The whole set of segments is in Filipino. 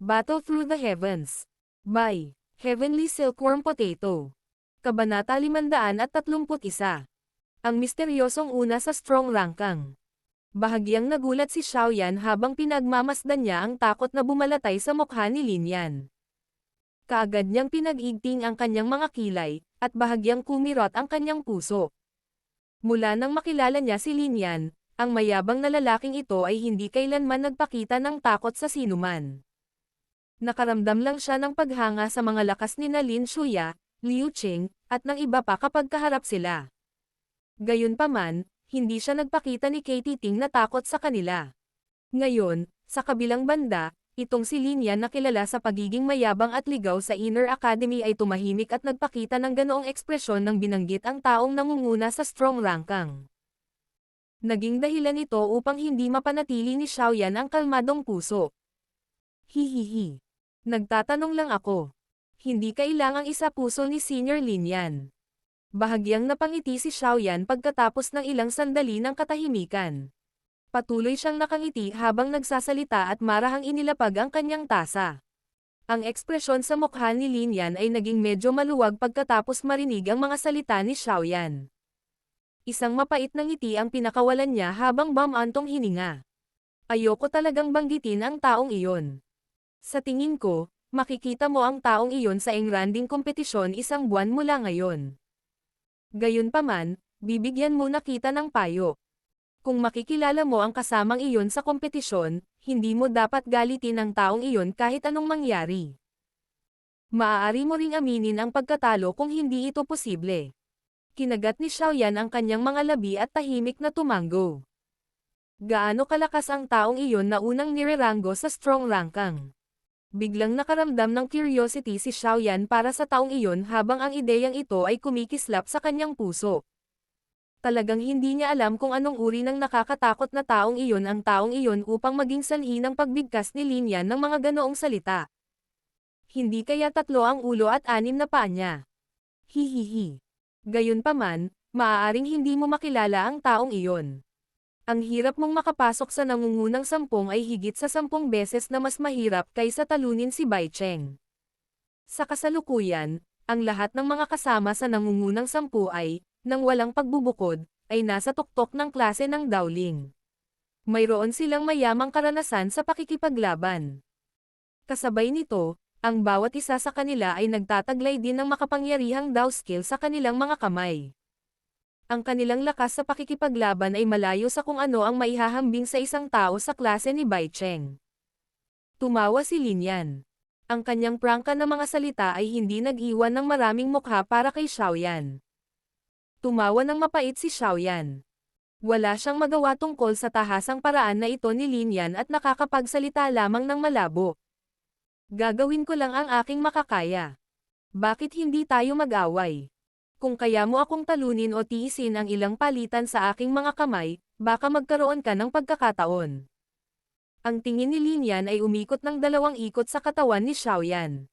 Battle Through the Heavens. By Heavenly Silkworm Potato. Kabanata 531. Ang misteryosong una sa Strong Rangkang. Bahagyang nagulat si Xiaoyan habang pinagmamasdan niya ang takot na bumalatay sa mukha ni Lin Yan. Kaagad niyang pinag-igting ang kanyang mga kilay, at bahagyang kumirot ang kanyang puso. Mula nang makilala niya si Lin Yan, ang mayabang na lalaking ito ay hindi kailanman nagpakita ng takot sa sinuman. Nakaramdam lang siya ng paghanga sa mga lakas ni Lin Shuya, Liu Qing, at ng iba pa kapag kaharap sila. Gayunpaman, hindi siya nagpakita ni Katie Ting na takot sa kanila. Ngayon, sa kabilang banda, itong si Lin Yan na kilala sa pagiging mayabang at ligaw sa Inner Academy ay tumahimik at nagpakita ng ganoong ekspresyon nang binanggit ang taong nangunguna sa Strong Rangkang. Naging dahilan ito upang hindi mapanatili ni Xiaoyan ang kalmadong puso. Hihihi. Nagtatanong lang ako. Hindi kailangang isa-puso ni Senior Lin Yan. Bahagyang napangiti si Xiaoyan pagkatapos ng ilang sandali ng katahimikan. Patuloy siyang nakangiti habang nagsasalita at marahang inilapag ang kanyang tasa. Ang ekspresyon sa mukha ni Lin Yan ay naging medyo maluwag pagkatapos marinig ang mga salita ni Xiaoyan. Isang mapait na ngiti ang pinakawalan niya habang bumantong hininga. Ayoko talagang banggitin ang taong iyon. Sa tingin ko, makikita mo ang taong iyon sa engranding kompetisyon isang buwan mula ngayon. Gayunpaman, bibigyan mo na kita ng payo. Kung makikilala mo ang kasamang iyon sa kompetisyon, hindi mo dapat galitin ang taong iyon kahit anong mangyari. Maaari mo ring aminin ang pagkatalo kung hindi ito posible. Kinagat ni Xiaoyan ang kanyang mga labi at tahimik na tumango. Gaano kalakas ang taong iyon na unang nireranggo sa Strong Rangkang? Biglang nakaramdam ng curiosity si Xiaoyan para sa taong iyon habang ang ideyang ito ay kumikislap sa kanyang puso. Talagang hindi niya alam kung anong uri ng nakakatakot na taong iyon ang taong iyon upang maging sanhi ng pagbigkas ni Lin Yan ng mga ganoong salita. Hindi kaya 3 ang ulo at 6 na paa niya. Hihihi. Gayunpaman, maaaring hindi mo makilala ang taong iyon. Ang hirap mong makapasok sa nangungunang 10 ay higit sa 10 beses na mas mahirap kaysa talunin si Bai Cheng. Sa kasalukuyan, ang lahat ng mga kasama sa nangungunang 10 ay, nang walang pagbubukod, ay nasa tuktok ng klase ng Dowling. Mayroon silang mayamang karanasan sa pakikipaglaban. Kasabay nito, ang bawat isa sa kanila ay nagtataglay din ng makapangyarihang Dao skill sa kanilang mga kamay. Ang kanilang lakas sa pakikipaglaban ay malayo sa kung ano ang maihahambing sa isang tao sa klase ni Bai Cheng. Tumawa si Lin Yan. Ang kanyang prangka na mga salita ay hindi nag-iwan ng maraming mukha para kay Xiaoyan. Tumawa ng mapait si Xiaoyan. Wala siyang magawa tungkol sa tahasang paraan na ito ni Lin Yan at nakakapagsalita lamang ng malabo. Gagawin ko lang ang aking makakaya. Bakit hindi tayo mag-away? Kung kaya mo akong talunin o tiisin ang ilang palitan sa aking mga kamay, baka magkaroon ka ng pagkakataon. Ang tingin ni Lin Yan ay umikot ng 2 ikot sa katawan ni Xiaoyan.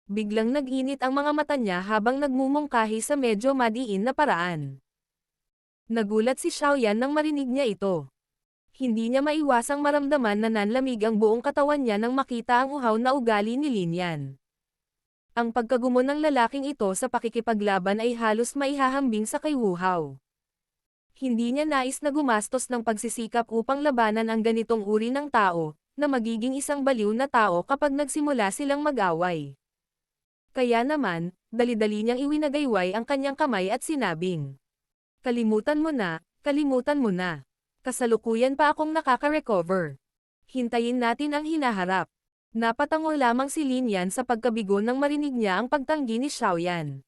Biglang nag-init ang mga mata niya habang nagmumungkahi sa medyo madiin na paraan. Nagulat si Xiaoyan nang marinig niya ito. Hindi niya maiwasang maramdaman na nanlamig ang buong katawan niya nang makita ang uhaw na ugali ni Lin Yan. Ang pagkagumo ng lalaking ito sa pakikipaglaban ay halos maihahambing sa kay Wu Hao. Hindi niya nais na gumastos ng pagsisikap upang labanan ang ganitong uri ng tao, na magiging isang baliw na tao kapag nagsimula silang mag-away. Kaya naman, dali-dali niyang iwinagayway ang kanyang kamay at sinabing, kalimutan mo na, kalimutan mo na. Kasalukuyan pa akong nakaka-recover. Hintayin natin ang hinaharap. Napatango lamang si Lin Yan sa pagkabigo nang marinig niya ang pagtanggi ni Xiaoyan.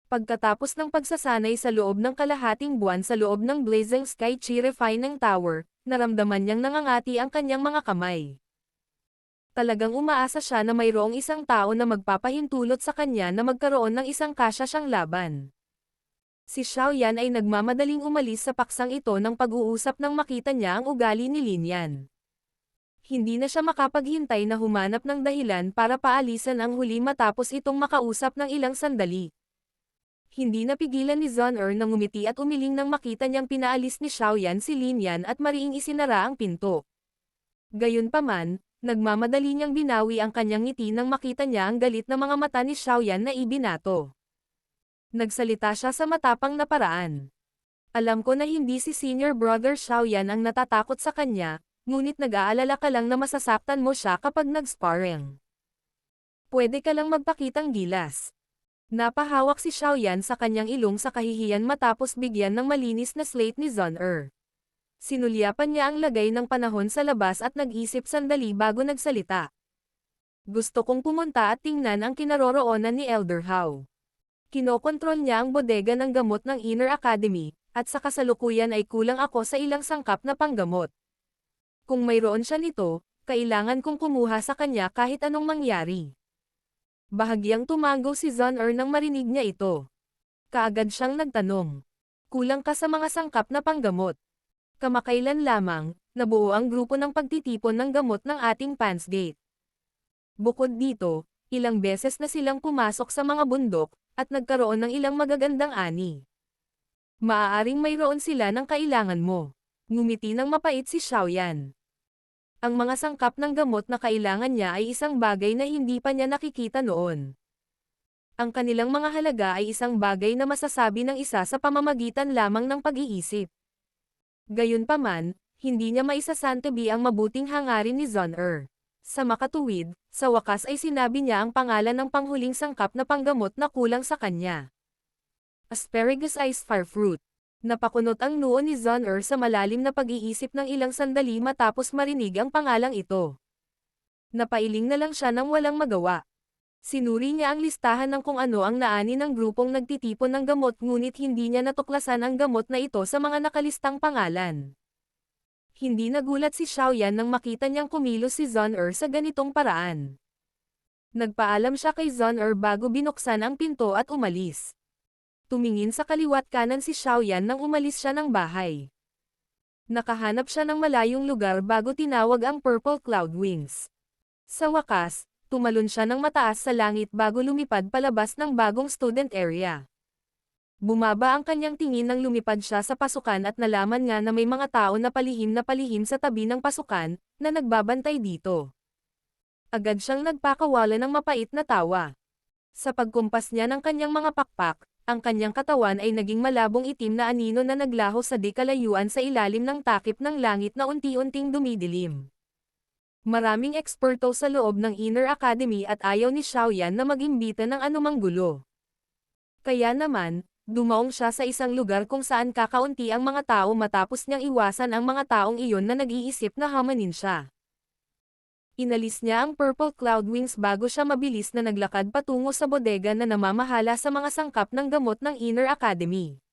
Pagkatapos ng pagsasanay sa loob ng kalahating buwan sa loob ng Blazing Sky Chi Refining Tower, naramdaman niyang nangangati ang kanyang mga kamay. Talagang umaasa siya na mayroong isang tao na magpapahintulot sa kanya na magkaroon ng isang kasya siyang laban. Si Xiaoyan ay nagmamadaling umalis sa paksang ito nang pag-uusap nang makita niya ang ugali ni Lin Yan. Hindi na siya makapaghintay na humanap ng dahilan para paalisan ang huli matapos itong makausap ng ilang sandali. Hindi napigilan ni Zon-er na ngumiti at umiling nang makita niyang pinaalis ni Xiaoyan si Lin Yan at mariing isinara ang pinto. Gayunpaman, Nagmamadali niyang binawi ang kanyang ngiti nang makita niya ang galit na mga mata ni Xiaoyan na ibinato. Nagsalita siya sa matapang na paraan. Alam ko na hindi si senior brother Xiaoyan ang natatakot sa kanya, ngunit nag-aalala ka lang na masasaktan mo siya kapag nag-sparring. Pwede ka lang magpakitang gilas. Napahawak si Xiaoyan sa kanyang ilong sa kahihiyan matapos bigyan ng malinis na slate ni Zun-Er. Sinulyapan niya ang lagay ng panahon sa labas at nag-isip sandali bago nagsalita. Gusto kong pumunta at tingnan ang kinaroroonan ni Elder Hao. Kinokontrol niya ang bodega ng gamot ng Inner Academy, at sa kasalukuyan ay kulang ako sa ilang sangkap na panggamot. Kung mayroon siya nito, kailangan kong kumuha sa kanya kahit anong mangyari. Bahagyang tumango si Zun-Er nang marinig niya ito. Kaagad siyang nagtanong. Kulang ka sa mga sangkap na panggamot. Kamakailan lamang, nabuo ang grupo ng pagtitipon ng gamot ng ating Pansgate. Bukod dito, ilang beses na silang pumasok sa mga bundok, at nagkaroon ng ilang magagandang ani. Maaaring mayroon sila ng kailangan mo. Ngumiti ng mapait si Xiaoyan. Ang mga sangkap ng gamot na kailangan niya ay isang bagay na hindi pa niya nakikita noon. Ang kanilang mga halaga ay isang bagay na masasabi ng isa sa pamamagitan lamang ng pag-iisip. Gayunpaman, hindi niya maisasantabi ang mabuting hangarin ni Zun-Er. Sa makatuwid, sa wakas ay sinabi niya ang pangalan ng panghuling sangkap na panggamot na kulang sa kanya. Asparagus Ice Fire Fruit. Napakunot ang noo ni Zun-Er sa malalim na pag-iisip ng ilang sandali matapos marinig ang pangalang ito. Napailing na lang siya nang walang magawa. Sinuri niya ang listahan ng kung ano ang naani ng grupong nagtitipon ng gamot ngunit hindi niya natuklasan ang gamot na ito sa mga nakalistang pangalan. Hindi nagulat si Xiaoyan nang makita niyang kumilos si Zun-Er sa ganitong paraan. Nagpaalam siya kay Zun-Er bago binuksan ang pinto at umalis. Tumingin sa kaliwat kanan si Xiaoyan nang umalis siya ng bahay. Nakahanap siya ng malayong lugar bago tinawag ang Purple Cloud Wings. Sa wakas, tumalon siya ng mataas sa langit bago lumipad palabas ng bagong student area. Bumaba ang kanyang tingin nang lumipad siya sa pasukan at nalaman nga na may mga tao na palihim sa tabi ng pasukan, na nagbabantay dito. Agad siyang nagpakawala ng mapait na tawa. Sa pagkumpas niya ng kanyang mga pakpak, ang kanyang katawan ay naging malabong itim na anino na naglaho sa di kalayuan sa ilalim ng takip ng langit na unti-unting dumidilim. Maraming eksperto sa loob ng Inner Academy at ayaw ni Xiaoyan na mag-imbita ng anumang gulo. Kaya naman, dumaong siya sa isang lugar kung saan kakaunti ang mga tao matapos niyang iwasan ang mga taong iyon na nag-iisip na hamanin siya. Inalis niya ang Purple Cloud Wings bago siya mabilis na naglakad patungo sa bodega na namamahala sa mga sangkap ng gamot ng Inner Academy.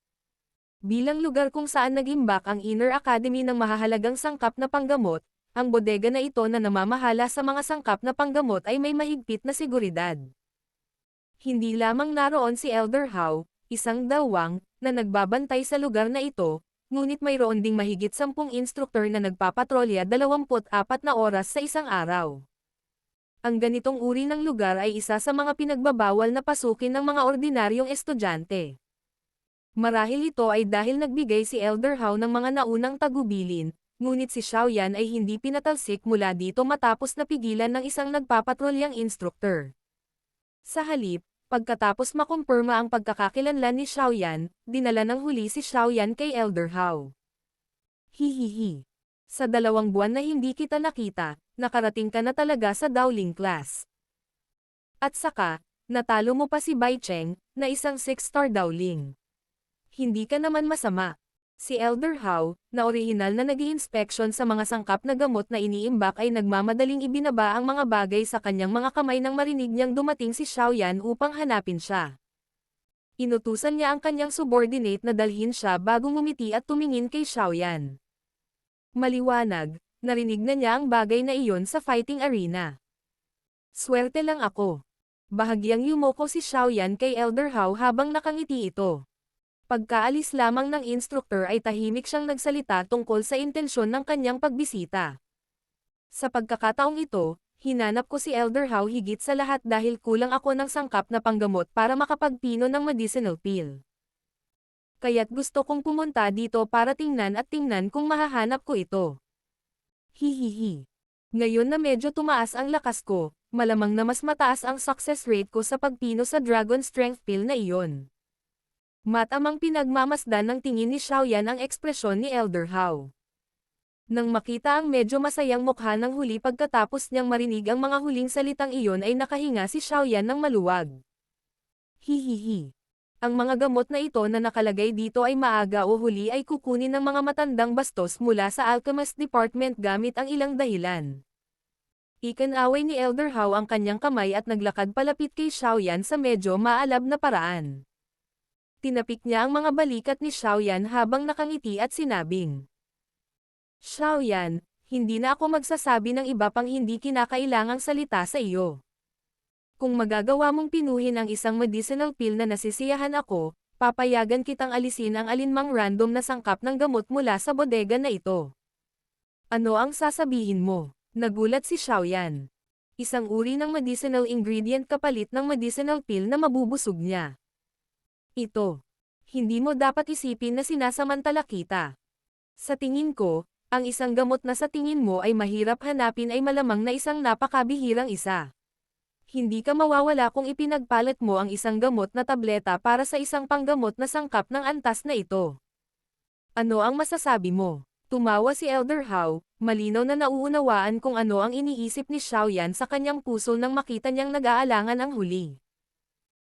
Bilang lugar kung saan nagimbak ang Inner Academy ng mahahalagang sangkap na panggamot, ang bodega na ito na namamahala sa mga sangkap na panggamot ay may mahigpit na seguridad. Hindi lamang naroon si Elder Hao, isang dawang, na nagbabantay sa lugar na ito, ngunit mayroon ding mahigit 10 instruktor na nagpapatrolya 24 na oras sa isang araw. Ang ganitong uri ng lugar ay isa sa mga pinagbabawal na pasukin ng mga ordinaryong estudyante. Marahil ito ay dahil nagbigay si Elder Hao ng mga naunang tagubilin, ngunit si Xiaoyan ay hindi pinatalsik mula dito matapos napigilan ng isang nagpapatrolyang instruktor. Sa halip, pagkatapos makumpirma ang pagkakakilanlan ni Xiaoyan, dinala ng huli si Xiaoyan kay Elder Hao. Hihihi. Sa 2 buwan na hindi kita nakita, nakarating ka na talaga sa Daoling class. At saka, natalo mo pa si Bai Cheng, na isang 6-star Daoling. Hindi ka naman masama. Si Elder Hao, na orihinal na nag-i-inspeksyon sa mga sangkap na gamot na iniimbak ay nagmamadaling ibinaba ang mga bagay sa kanyang mga kamay nang marinig niyang dumating si Xiaoyan upang hanapin siya. Inutusan niya ang kanyang subordinate na dalhin siya bago ngumiti at tumingin kay Xiaoyan. Maliwanag, narinig na niya ang bagay na iyon sa fighting arena. Swerte lang ako. Bahagyang yumoko si Xiaoyan kay Elder Hao habang nakangiti ito. Pagkaalis lamang ng instruktor ay tahimik siyang nagsalita tungkol sa intensyon ng kanyang pagbisita. Sa pagkakataong ito, hinanap ko si Elder Hao higit sa lahat dahil kulang ako ng sangkap na panggamot para makapagpino ng medicinal pill. Kaya't gusto kong pumunta dito para tingnan kung mahahanap ko ito. Hihihi. Ngayon na medyo tumaas ang lakas ko, malamang na mas mataas ang success rate ko sa pagpino sa Dragon Strength Pill na iyon. Matamang pinagmamasdan ng tingin ni Xiaoyan ang ekspresyon ni Elder Hao. Nang makita ang medyo masayang mukha ng huli pagkatapos niyang marinig ang mga huling salitang iyon ay nakahinga si Xiaoyan ng maluwag. Hihihi. Ang mga gamot na ito na nakalagay dito ay maaga o huli ay kukunin ng mga matandang bastos mula sa Alchemist Department gamit ang ilang dahilan. Ikinaway ni Elder Hao ang kanyang kamay at naglakad palapit kay Xiaoyan sa medyo maalab na paraan. Tinapik niya ang mga balikat ni Xiaoyan habang nakangiti at sinabing, Xiaoyan, hindi na ako magsasabi ng iba pang hindi kinakailangang salita sa iyo. Kung magagawa mong pinuhin ang isang medicinal pill na nasisiyahan ako, papayagan kitang alisin ang alinmang random na sangkap ng gamot mula sa bodega na ito. Ano ang sasabihin mo? Nagulat si Xiaoyan. Isang uri ng medicinal ingredient kapalit ng medicinal pill na mabubusog niya. Ito. Hindi mo dapat isipin na sinasamantala kita. Sa tingin ko, ang isang gamot na sa tingin mo ay mahirap hanapin ay malamang na isang napakabihirang isa. Hindi ka mawawala kung ipinagpalit mo ang isang gamot na tableta para sa isang panggamot na sangkap ng antas na ito. Ano ang masasabi mo? Tumawa si Elder Hao, malinaw na nauunawaan kung ano ang iniisip ni Xiaoyan sa kanyang puso nang makita niyang nag-aalangan ang huli.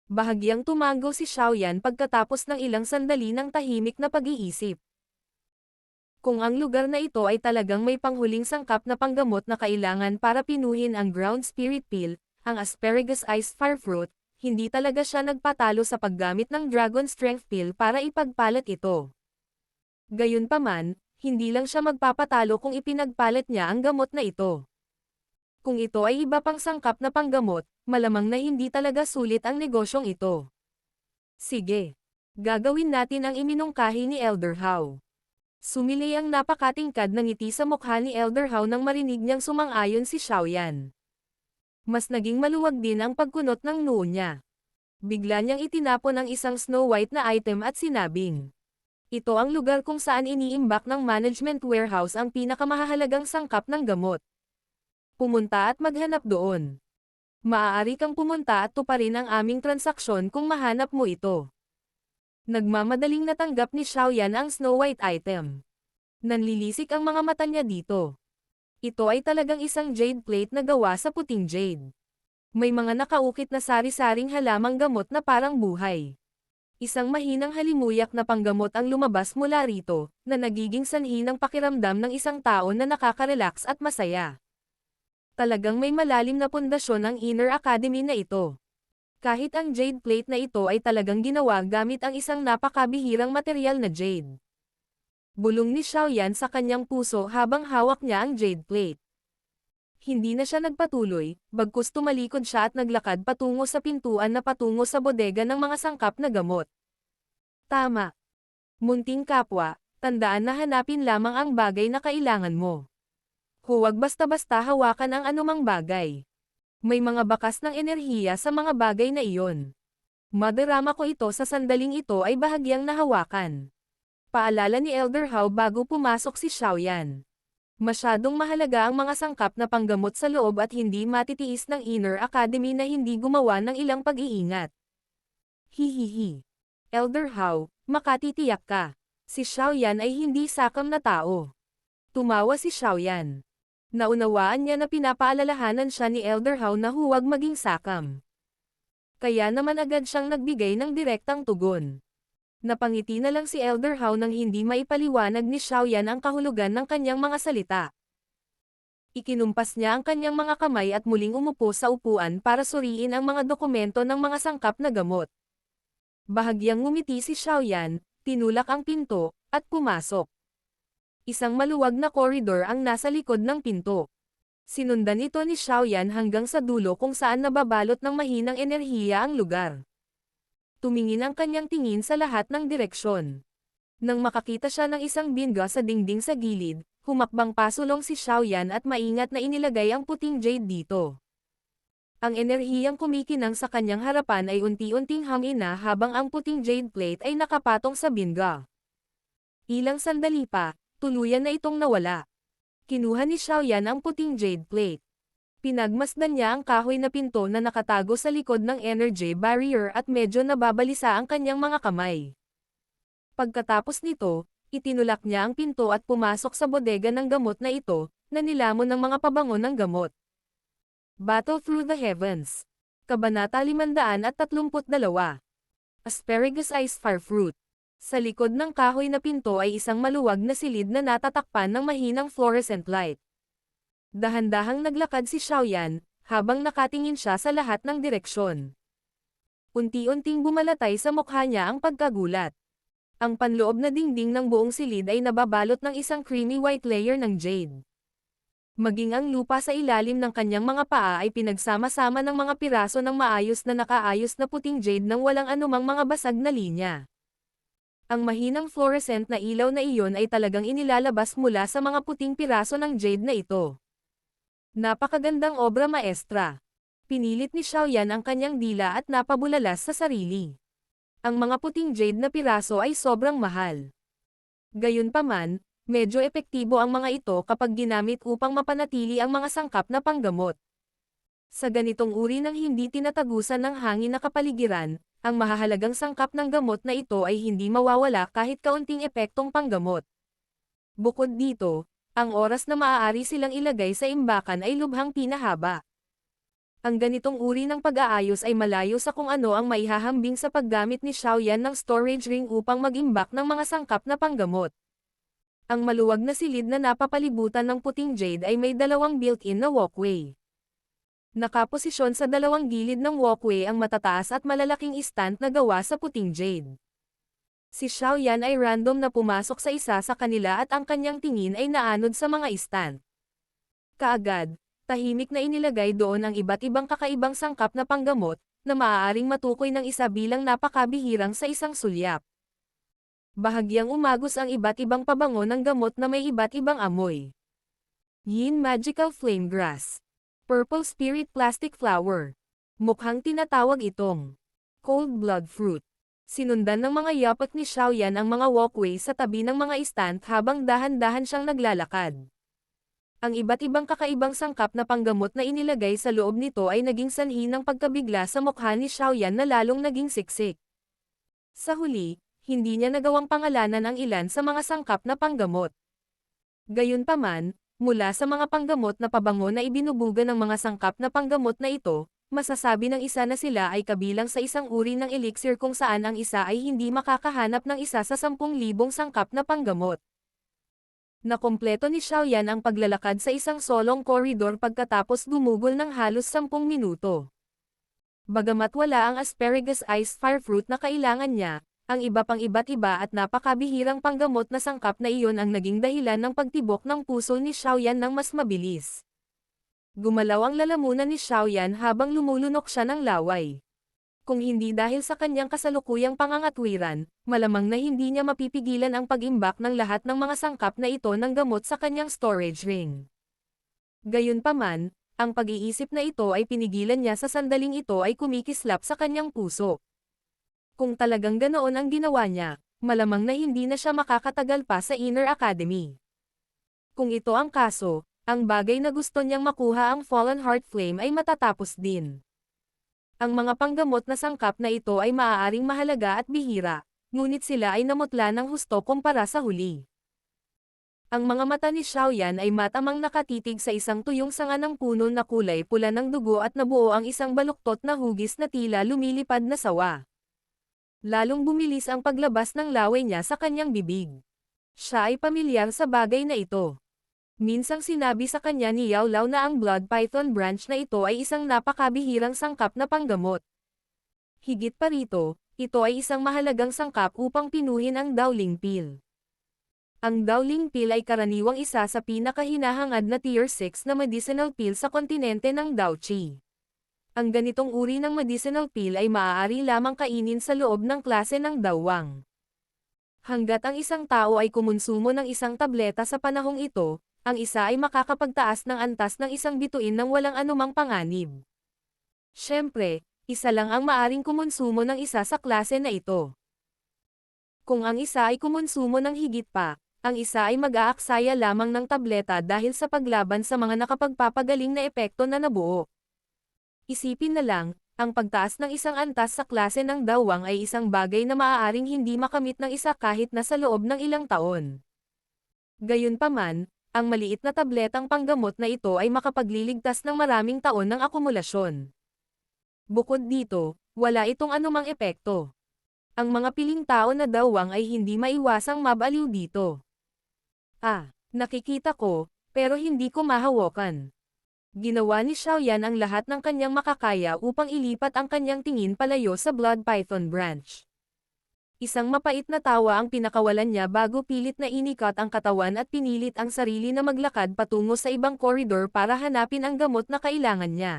Bahagyang tumango si Xiaoyan pagkatapos ng ilang sandali ng tahimik na pag-iisip. Kung ang lugar na ito ay talagang may panghuling sangkap na panggamot na kailangan para pinuhin ang Ground Spirit Pill, ang Asparagus Iced Fire Fruit, hindi talaga siya nagpatalo sa paggamit ng Dragon Strength Pill para ipagpalit ito. Gayunpaman, hindi lang siya magpapatalo kung ipinagpalit niya ang gamot na ito. Kung ito ay iba pang sangkap na panggamot, malamang na hindi talaga sulit ang negosyong ito. Sige. Gagawin natin ang iminungkahi ni Elder Hao. Sumilay ang napakatingkad na ngiti sa mukha ni Elder Hao nang marinig niyang sumang-ayon si Xiaoyan. Mas naging maluwag din ang pagkunot ng noo niya. Bigla niyang itinapon ang isang Snow White na item at sinabing, ito ang lugar kung saan iniimbak ng management warehouse ang pinakamahalagang sangkap ng gamot. Pumunta at maghanap doon. Maaari kang pumunta at tuparin ang aming transaksyon kung mahanap mo ito. Nagmamadaling natanggap ni Xiaoyan ang Snow White item. Nanlilisik ang mga mata niya dito. Ito ay talagang isang jade plate na gawa sa puting jade. May mga nakaukit na sari-saring halamang gamot na parang buhay. Isang mahinang halimuyak na panggamot ang lumabas mula rito, na nagiging sanhi ng pakiramdam ng isang tao na nakaka-relax at masaya. Talagang may malalim na pundasyon ang Inner Academy na ito. Kahit ang jade plate na ito ay talagang ginawa gamit ang isang napakabihirang material na jade. Bulong ni Xiaoyan sa kanyang puso habang hawak niya ang jade plate. Hindi na siya nagpatuloy, bagkus tumalikod siya at naglakad patungo sa pintuan na patungo sa bodega ng mga sangkap na gamot. Tama. Munting kapwa, tandaan na hanapin lamang ang bagay na kailangan mo. Huwag basta-basta hawakan ang anumang bagay. May mga bakas ng enerhiya sa mga bagay na iyon. Madarama ko ito sa sandaling ito ay bahagyang nahawakan. Paalala ni Elder Hao bago pumasok si Xiaoyan. Masyadong mahalaga ang mga sangkap na panggamot sa loob at hindi matitiis ng Inner Academy na hindi gumawa ng ilang pag-iingat. Hihihi. Elder Hao, makatitiyak ka. Si Xiaoyan ay hindi sakam na tao. Tumawa si Xiaoyan. Naunawaan niya na pinapaalalahanan siya ni Elder Hao na huwag maging sakam. Kaya naman agad siyang nagbigay ng direktang tugon. Napangiti na lang si Elder Hao nang hindi maipaliwanag ni Xiaoyan ang kahulugan ng kanyang mga salita. Ikinumpas niya ang kanyang mga kamay at muling umupo sa upuan para suriin ang mga dokumento ng mga sangkap na gamot. Bahagyang ngumiti si Xiaoyan, tinulak ang pinto, at pumasok. Isang maluwag na koridor ang nasa likod ng pinto. Sinundan ito ni Xiaoyan hanggang sa dulo kung saan nababalot ng mahinang enerhiya ang lugar. Tumingin ang kanyang tingin sa lahat ng direksyon. Nang makakita siya ng isang bingga sa dingding sa gilid, humakbang pasulong si Xiaoyan at maingat na inilagay ang puting jade dito. Ang enerhiyang kumikinang sa kanyang harapan ay unti-unting hamina habang ang puting jade plate ay nakapatong sa bingga. Ilang sandali pa, tuluyan na itong nawala. Kinuha ni Xiaoyan ang puting jade plate. Pinagmasdan niya ang kahoy na pinto na nakatago sa likod ng energy barrier at medyo nababalisa ang kanyang mga kamay. Pagkatapos nito, itinulak niya ang pinto at pumasok sa bodega ng gamot na ito, na nilamon ng mga pabango ng gamot. Battle Through the Heavens. Kabanata 532. Asparagus Ice Fire Fruit. Sa likod ng kahoy na pinto ay isang maluwag na silid na natatakpan ng mahinang fluorescent light. Dahan-dahang naglakad si Xiaoyan, habang nakatingin siya sa lahat ng direksyon. Unti-unting bumalatay sa mukha niya ang pagkagulat. Ang panloob na dingding ng buong silid ay nababalot ng isang creamy white layer ng jade. Maging ang lupa sa ilalim ng kanyang mga paa ay pinagsama-sama ng mga piraso ng maayos na nakaayos na puting jade nang walang anumang mga basag na linya. Ang mahinang fluorescent na ilaw na iyon ay talagang inilalabas mula sa mga puting piraso ng jade na ito. Napakagandang obra maestra. Pinilit ni Xiaoyan ang kanyang dila at napabulalas sa sarili. Ang mga puting jade na piraso ay sobrang mahal. Gayunpaman, medyo epektibo ang mga ito kapag ginamit upang mapanatili ang mga sangkap na panggamot. Sa ganitong uri ng hindi tinatagusan ng hangin na kapaligiran, ang mahahalagang sangkap ng gamot na ito ay hindi mawawala kahit kaunting epektong panggamot. Bukod dito, ang oras na maaari silang ilagay sa imbakan ay lubhang pinahaba. Ang ganitong uri ng pag-aayos ay malayo sa kung ano ang maihahambing sa paggamit ni Xiaoyan ng storage ring upang mag-imbak ng mga sangkap na panggamot. Ang maluwag na silid na napapalibutan ng puting jade ay may dalawang built-in na walkway. Nakaposisyon sa dalawang gilid ng walkway ang matataas at malalaking stand na gawa sa puting jade. Si Xiaoyan ay random na pumasok sa isa sa kanila at ang kanyang tingin ay naanod sa mga stand. Kaagad, tahimik na inilagay doon ang iba't ibang kakaibang sangkap na panggamot, na maaaring matukoy ng isa bilang napakabihirang sa isang sulyap. Bahagyang umagos ang iba't ibang pabango ng gamot na may iba't ibang amoy. Yin Magical Flame Grass. Purple Spirit Plastic Flower. Mukhang tinatawag itong Cold Blood Fruit. Sinundan ng mga yapak ni Xiaoyan ang mga walkway sa tabi ng mga stand habang dahan-dahan siyang naglalakad. Ang iba't ibang kakaibang sangkap na panggamot na inilagay sa loob nito ay naging sanhi ng pagkabigla sa mukha ni Xiaoyan na lalong naging siksik. Sa huli, hindi niya nagawang pangalanan ang ilan sa mga sangkap na panggamot. Gayunpaman, mula sa mga panggamot na pabango na ibinubuga ng mga sangkap na panggamot na ito, masasabi ng isa na sila ay kabilang sa isang uri ng elixir kung saan ang isa ay hindi makakahanap ng isa sa 10,000 sangkap na panggamot. Nakumpleto ni Xiaoyan ang paglalakad sa isang solong koridor pagkatapos gumugol ng halos 10 minuto. Bagamat wala ang asparagus ice fire fruit na kailangan niya, ang iba pang iba't iba at napakabihirang panggamot na sangkap na iyon ang naging dahilan ng pagtibok ng puso ni Xiaoyan ng mas mabilis. Gumalaw ang lalamunan ni Xiaoyan habang lumulunok siya ng laway. Kung hindi dahil sa kanyang kasalukuyang pangangatwiran, malamang na hindi niya mapipigilan ang pag-imbak ng lahat ng mga sangkap na ito ng gamot sa kanyang storage ring. Gayunpaman, ang pag-iisip na ito ay pinigilan niya sa sandaling ito ay kumikislap sa kanyang puso. Kung talagang ganoon ang ginawa niya, malamang na hindi na siya makakatagal pa sa Inner Academy. Kung ito ang kaso, ang bagay na gusto niyang makuha ang Fallen Heart Flame ay matatapos din. Ang mga panggamot na sangkap na ito ay maaaring mahalaga at bihira, ngunit sila ay namutla ng husto kumpara sa huli. Ang mga mata ni Xiaoyan ay matamang nakatitig sa isang tuyong sanga ng puno na kulay pula ng dugo at nabuo ang isang baluktot na hugis na tila lumilipad na sawa. Lalong bumilis ang paglabas ng laway niya sa kanyang bibig. Siya ay pamilyar sa bagay na ito. Minsang sinabi sa kanya ni Yao Lao na ang Blood Python branch na ito ay isang napakabihirang sangkap na panggamot. Higit pa rito, ito ay isang mahalagang sangkap upang pinuhin ang Daoling Pill. Ang Daoling Pill ay karaniwang isa sa pinakahinahangad na Tier 6 na medicinal pill sa kontinente ng Daochi. Ang ganitong uri ng medicinal pill ay maaari lamang kainin sa loob ng klase ng dawang. Hanggat ang isang tao ay kumonsumo ng isang tableta sa panahong ito, ang isa ay makakapagtaas ng antas ng isang bituin ng walang anumang panganib. Siyempre, isa lang ang maaring kumonsumo ng isa sa klase na ito. Kung ang isa ay kumonsumo ng higit pa, ang isa ay mag-aaksaya lamang ng tableta dahil sa paglaban sa mga nakapagpapagaling na epekto na nabuo. Isipin na lang, ang pagtaas ng isang antas sa klase ng dawang ay isang bagay na maaaring hindi makamit ng isa kahit na sa loob ng ilang taon. Gayunpaman, ang maliit na tabletang panggamot na ito ay makapagliligtas ng maraming taon ng akumulasyon. Bukod dito, wala itong anumang epekto. Ang mga piling tao na dawang ay hindi maiwasang mabaliw dito. Nakikita ko, pero hindi ko mahawakan. Ginawa ni Xiaoyan ang lahat ng kanyang makakaya upang ilipat ang kanyang tingin palayo sa Blood Python branch. Isang mapait na tawa ang pinakawalan niya bago pilit na inikat ang katawan at pinilit ang sarili na maglakad patungo sa ibang koridor para hanapin ang gamot na kailangan niya.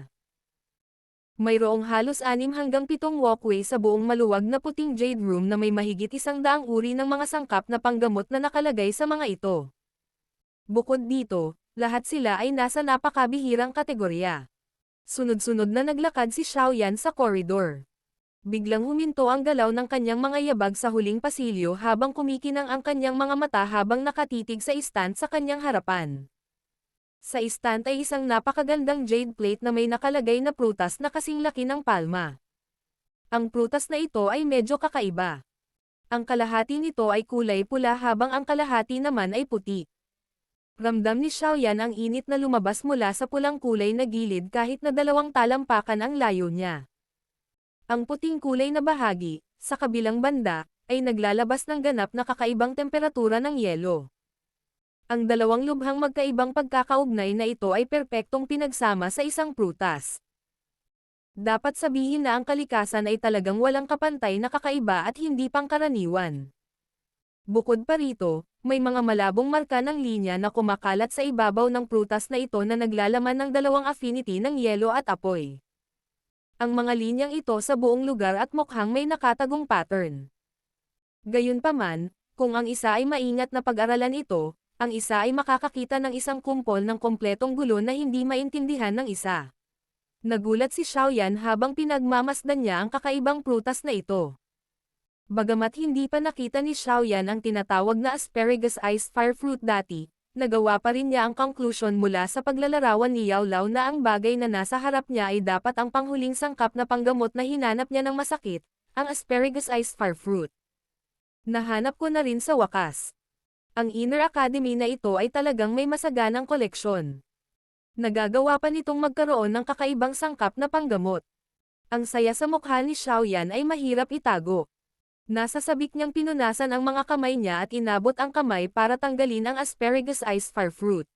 Mayroong halos 6 hanggang 7 walkway sa buong maluwag na puting Jade Room na may mahigit 100 uri ng mga sangkap na panggamot na nakalagay sa mga ito. Bukod dito, lahat sila ay nasa napakabihirang kategorya. Sunod-sunod na naglakad si Xiaoyan sa koridor. Biglang huminto ang galaw ng kanyang mga yabag sa huling pasilyo habang kumikinang ang kanyang mga mata habang nakatitig sa istant sa kanyang harapan. Sa istant ay isang napakagandang jade plate na may nakalagay na prutas na kasing laki ng palma. Ang prutas na ito ay medyo kakaiba. Ang kalahati nito ay kulay pula habang ang kalahati naman ay puti. Ramdam ni Xiaoyan ang init na lumabas mula sa pulang kulay na gilid kahit na 2 talampakan ang layo niya. Ang puting kulay na bahagi, sa kabilang banda, ay naglalabas ng ganap na kakaibang temperatura ng yelo. Ang dalawang lubhang magkaibang pagkakaugnay na ito ay perpektong pinagsama sa isang prutas. Dapat sabihin na ang kalikasan ay talagang walang kapantay na kakaiba at hindi pangkaraniwan. Bukod pa rito, may mga malabong marka ng linya na kumakalat sa ibabaw ng prutas na ito na naglalaman ng 2 affinity ng yelo at apoy. Ang mga linyang ito sa buong lugar at mukhang may nakatagong pattern. Gayunpaman, kung ang isa ay maingat na pag-aralan ito, ang isa ay makakakita ng isang kumpol ng kompletong gulo na hindi maintindihan ng isa. Nagulat si Xiaoyan habang pinagmamasdan niya ang kakaibang prutas na ito. Bagamat hindi pa nakita ni Xiaoyan ang tinatawag na asparagus iced fire fruit dati, nagawa pa rin niya ang conclusion mula sa paglalarawan ni Yao Lao na ang bagay na nasa harap niya ay dapat ang panghuling sangkap na panggamot na hinanap niya ng masakit, ang asparagus iced fire fruit. Nahanap ko na rin sa wakas. Ang Inner Academy na ito ay talagang may masaganang koleksyon. Nagagawa pa nitong magkaroon ng kakaibang sangkap na panggamot. Ang saya sa mukha ni Xiaoyan ay mahirap itago. Nasa sabik niyang pinunasan ang mga kamay niya at inabot ang kamay para tanggalin ang asparagus iced fire fruit.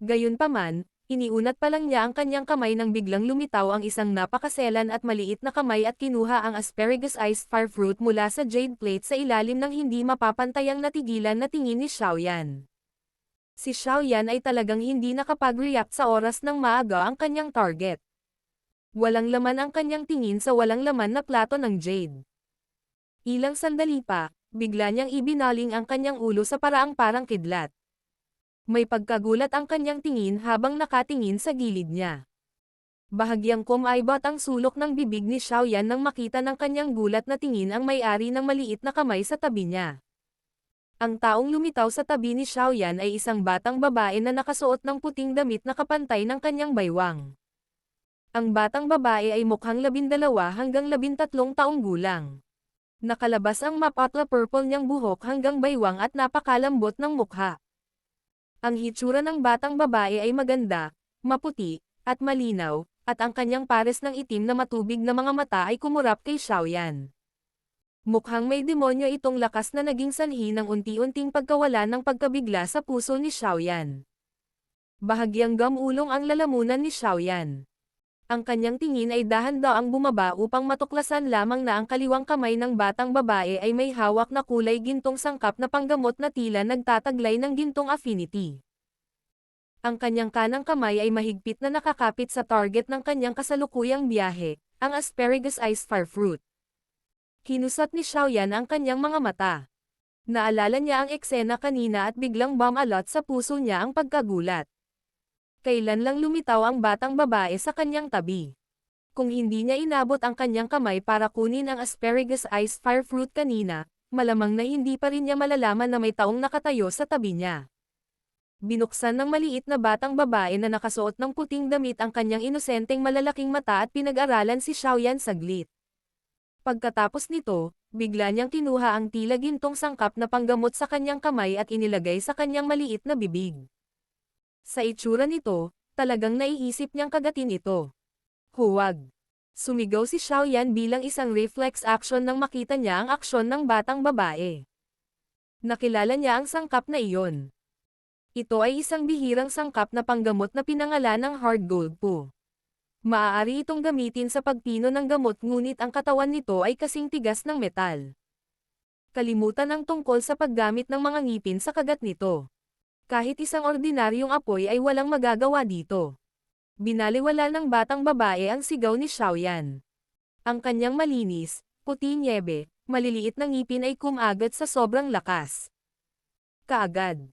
Gayunpaman, iniunat pa lang niya ang kanyang kamay nang biglang lumitaw ang isang napakaselan at maliit na kamay at kinuha ang asparagus iced fire fruit mula sa jade plate sa ilalim ng hindi mapapantayang natigilan na tingin ni Xiaoyan. Si Xiaoyan ay talagang hindi nakapag-react sa oras ng maaga ang kanyang target. Walang laman ang kanyang tingin sa walang laman na plato ng jade. Ilang sandali pa, bigla niyang ibinaling ang kanyang ulo sa paraang parang kidlat. May pagkagulat ang kanyang tingin habang nakatingin sa gilid niya. Bahagyang kumaibot ang sulok ng bibig ni Xiaoyan nang makita ng kanyang gulat na tingin ang may-ari ng maliit na kamay sa tabi niya. Ang taong lumitaw sa tabi ni Xiaoyan ay isang batang babae na nakasuot ng puting damit na kapantay ng kanyang baywang. Ang batang babae ay mukhang 12 hanggang 13 taong gulang. Nakalabas ang mapatla purple niyang buhok hanggang baywang at napakalambot ng mukha. Ang hitsura ng batang babae ay maganda, maputi, at malinaw, at ang kanyang pares ng itim na matubig na mga mata ay kumurap kay Xiaoyan. Mukhang may demonyo itong lakas na naging sanhi ng unti-unting pagkawala ng pagkabigla sa puso ni Xiaoyan. Bahagyang gamulong ang lalamunan ni Xiaoyan. Ang kanyang tingin ay dahan-daang bumaba upang matuklasan lamang na ang kaliwang kamay ng batang babae ay may hawak na kulay gintong sangkap na panggamot na tila nagtataglay ng gintong affinity. Ang kanyang kanang kamay ay mahigpit na nakakapit sa target ng kanyang kasalukuyang biyahe, ang asparagus iced fire fruit. Kinusat ni Xiaoyan ang kanyang mga mata. Naalala niya ang eksena kanina at biglang bumalot sa puso niya ang pagkagulat. Kailan lang lumitaw ang batang babae sa kanyang tabi. Kung hindi niya inabot ang kanyang kamay para kunin ang asparagus iced fire fruit kanina, malamang na hindi pa rin niya malalaman na may taong nakatayo sa tabi niya. Binuksan ng maliit na batang babae na nakasuot ng puting damit ang kanyang inosenteng malalaking mata at pinag-aralan si Xiaoyan saglit. Pagkatapos nito, bigla niyang kinuha ang tila gintong sangkap na panggamot sa kanyang kamay at inilagay sa kanyang maliit na bibig. Sa itsura nito, talagang naiisip niyang kagatin ito. Huwag! Sumigaw si Xiaoyan bilang isang reflex action nang makita niya ang aksyon ng batang babae. Nakilala niya ang sangkap na iyon. Ito ay isang bihirang sangkap na panggamot na pinangalan ng hard gold po. Maaari itong gamitin sa pagpino ng gamot ngunit ang katawan nito ay kasing tigas ng metal. Kalimutan ang tungkol sa paggamit ng mga ngipin sa kagat nito. Kahit isang ordinaryong apoy ay walang magagawa dito. Binaliwala ng batang babae ang sigaw ni Xiaoyan. Ang kanyang malinis, puti nyebe, maliliit na ngipin ay kumagat sa sobrang lakas. Kaagad.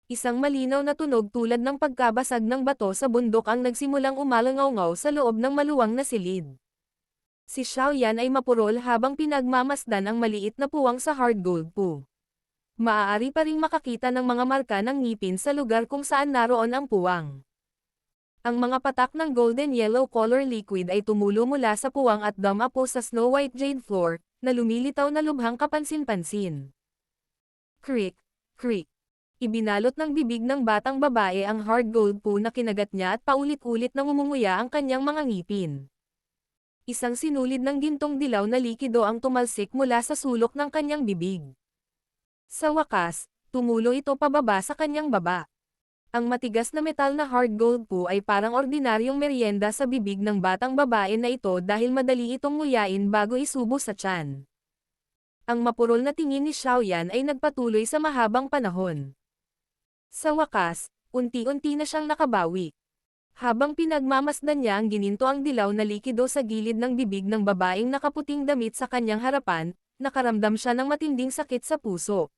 Isang malinaw na tunog tulad ng pagkabasag ng bato sa bundok ang nagsimulang umalangaw-ngaw sa loob ng maluwang na silid. Si Xiaoyan ay mapurol habang pinagmamasdan ang maliit na puwang sa hard gold po. Maaari pa ring makakita ng mga marka ng ngipin sa lugar kung saan naroon ang puwang. Ang mga patak ng golden yellow color liquid ay tumulo mula sa puwang at dumapo sa snow white jade floor, na lumilitaw na lubhang kapansin-pansin. Creak, creak. Ibinalot ng bibig ng batang babae ang hard gold po na kinagat niya at paulit-ulit na ngumunguya ang kanyang mga ngipin. Isang sinulid ng gintong dilaw na likido ang tumalsik mula sa sulok ng kanyang bibig. Sa wakas, tumulo ito pababa sa kanyang baba. Ang matigas na metal na hard gold po ay parang ordinaryong merienda sa bibig ng batang babae na ito dahil madali itong nguyain bago isubo sa tiyan. Ang mapurol na tingin ni Xiaoyan ay nagpatuloy sa mahabang panahon. Sa wakas, unti-unti na siyang nakabawi. Habang pinagmamasdan niya ang gininto ang dilaw na likido sa gilid ng bibig ng babaeng nakaputing damit sa kanyang harapan, nakaramdam siya ng matinding sakit sa puso.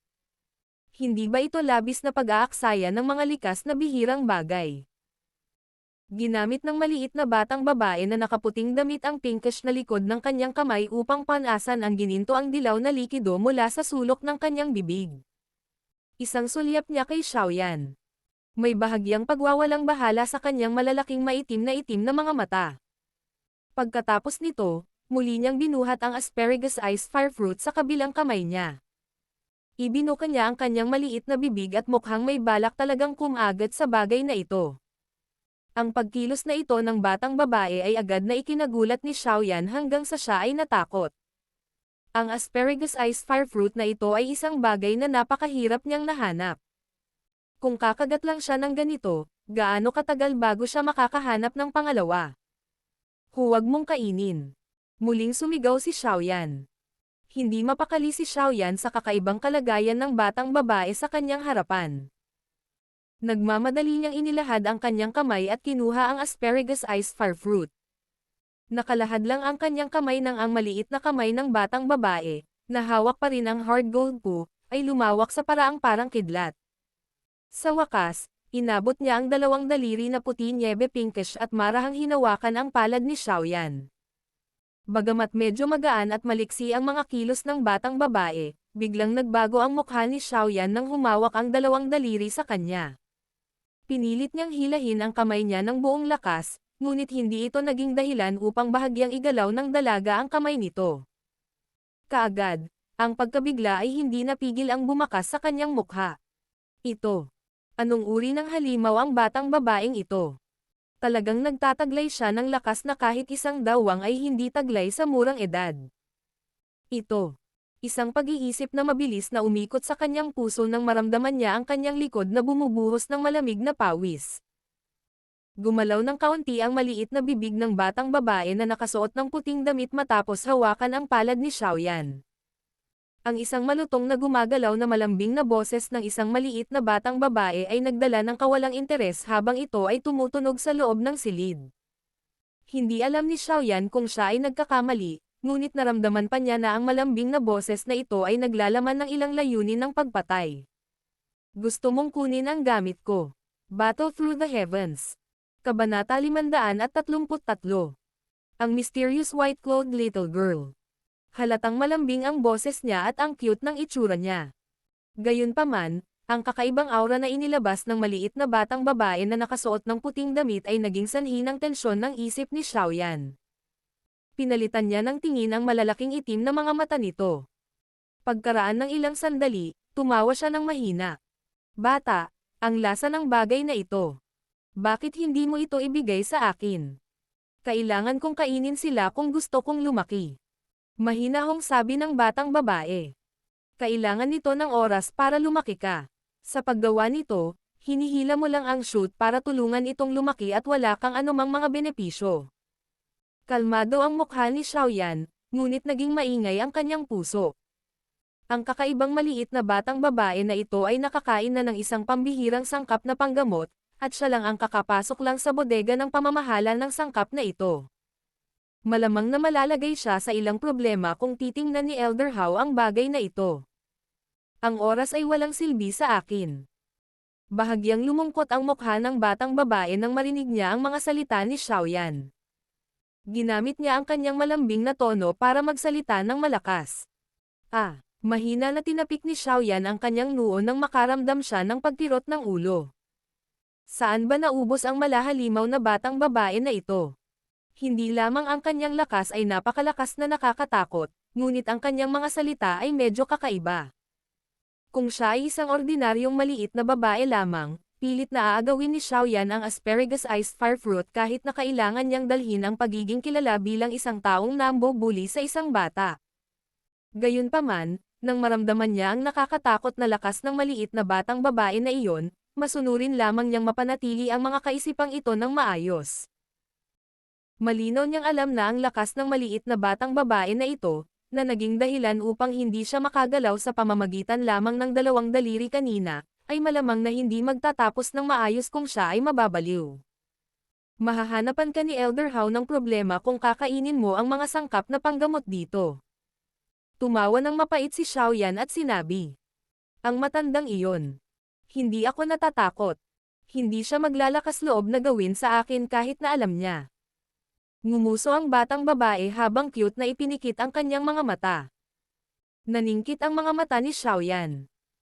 Hindi ba ito labis na pag-aaksaya ng mga likas na bihirang bagay? Ginamit ng maliit na batang babae na nakaputing damit ang pinkish na likod ng kanyang kamay upang panasan ang gininto ang dilaw na likido mula sa sulok ng kanyang bibig. Isang sulyap niya kay Xiaoyan. May bahagyang pagwawalang bahala sa kanyang malalaking maitim na mga mata. Pagkatapos nito, muli niyang binuhat ang asparagus ice fire fruit sa kabilang kamay niya. Ibinuka niya ang kanyang maliit na bibig at mukhang may balak talagang kumagat sa bagay na ito. Ang pagkilos na ito ng batang babae ay agad na ikinagulat ni Xiaoyan hanggang sa siya ay natakot. Ang asparagus ice fire fruit na ito ay isang bagay na napakahirap niyang nahanap. Kung kakagat lang siya ng ganito, gaano katagal bago siya makakahanap ng pangalawa? Huwag mong kainin. Muling sumigaw si Xiaoyan. Hindi mapakali si Xiaoyan sa kakaibang kalagayan ng batang babae sa kanyang harapan. Nagmamadali niyang inilahad ang kanyang kamay at kinuha ang asparagus ice fire fruit. Nakalahad lang ang kanyang kamay nang ang maliit na kamay ng batang babae, na hawak pa rin ang hard gold po, ay lumawak sa paraang parang kidlat. Sa wakas, inabot niya ang dalawang daliri na puti nyebe pinkish at marahang hinawakan ang palad ni Xiaoyan. Bagamat medyo magaan at maliksi ang mga kilos ng batang babae, biglang nagbago ang mukha ni Xiaoyan nang humawak ang dalawang daliri sa kanya. Pinilit niyang hilahin ang kamay niya ng buong lakas, ngunit hindi ito naging dahilan upang bahagyang igalaw ng dalaga ang kamay nito. Kaagad, ang pagkabigla ay hindi napigil ang bumakas sa kanyang mukha. Ito. Anong uri ng halimaw ang batang babaeng ito? Talagang nagtataglay siya ng lakas na kahit isang dawang ay hindi taglay sa murang edad. Ito. Isang pag-iisip na mabilis na umikot sa kanyang puso nang maramdaman niya ang kanyang likod na bumubuhos ng malamig na pawis. Gumalaw ng kaunti ang maliit na bibig ng batang babae na nakasuot ng puting damit matapos hawakan ang palad ni Xiaoyan. Ang isang malutong na gumagalaw na malambing na boses ng isang maliit na batang babae ay nagdala ng kawalang interes habang ito ay tumutunog sa loob ng silid. Hindi alam ni Xiaoyan kung siya ay nagkakamali, ngunit naramdaman pa niya na ang malambing na boses na ito ay naglalaman ng ilang layunin ng pagpatay. Gusto mong kunin ang gamit ko. Battle Through the Heavens. Kabanata 533. Ang Mysterious White-Clothed Little Girl. Halatang malambing ang boses niya at ang cute ng itsura niya. Gayunpaman, ang kakaibang aura na inilabas ng maliit na batang babae na nakasuot ng puting damit ay naging sanhi ng tensyon ng isip ni Xiaoyan. Pinalitan niya ng tingin ang malalaking itim na mga mata nito. Pagkaraan ng ilang sandali, tumawa siya ng mahina. Bata, ang lasa ng bagay na ito. Bakit hindi mo ito ibigay sa akin? Kailangan kong kainin sila kung gusto kong lumaki. Mahinahong sabi ng batang babae. Kailangan nito ng oras para lumaki ka. Sa paggawa nito, hinihila mo lang ang shoot para tulungan itong lumaki at wala kang anumang mga benepisyo. Kalmado ang mukha ni Xiaoyan, ngunit naging maingay ang kanyang puso. Ang kakaibang maliit na batang babae na ito ay nakakain na ng isang pambihirang sangkap na panggamot, at siya lang ang kakapasok lang sa bodega ng pamamahala ng sangkap na ito. Malamang na malalagay siya sa ilang problema kung titingnan ni Elder Hao ang bagay na ito. Ang oras ay walang silbi sa akin. Bahagyang lumungkot ang mukha ng batang babae nang marinig niya ang mga salita ni Xiaoyan. Ginamit niya ang kanyang malambing na tono para magsalita ng malakas. Mahina na tinapik ni Xiaoyan ang kanyang noo nang makaramdam siya ng pagkirot ng ulo. Saan ba naubos ang malahalimaw na batang babae na ito? Hindi lamang ang kanyang lakas ay napakalakas na nakakatakot, ngunit ang kanyang mga salita ay medyo kakaiba. Kung siya ay isang ordinaryong maliit na babae lamang, pilit na aagawin ni Xiaoyan ang asparagus iced fire fruit kahit na kailangan niyang dalhin ang pagiging kilala bilang isang taong nambubuli sa isang bata. Gayunpaman, nang maramdaman niya ang nakakatakot na lakas ng maliit na batang babae na iyon, masunurin lamang niyang mapanatili ang mga kaisipang ito ng maayos. Malinaw niyang alam na ang lakas ng maliit na batang babae na ito, na naging dahilan upang hindi siya makagalaw sa pamamagitan lamang ng dalawang daliri kanina, ay malamang na hindi magtatapos ng maayos kung siya ay mababaliw. Mahahanapan ka ni Elder Hao ng problema kung kakainin mo ang mga sangkap na panggamot dito. Tumawa ng mapait si Xiaoyan at sinabi. Ang matandang iyon. Hindi ako natatakot. Hindi siya maglalakas loob na gawin sa akin kahit na alam niya. Ngumuso ang batang babae habang cute na ipinikit ang kanyang mga mata. Naningkit ang mga mata ni Xiaoyan.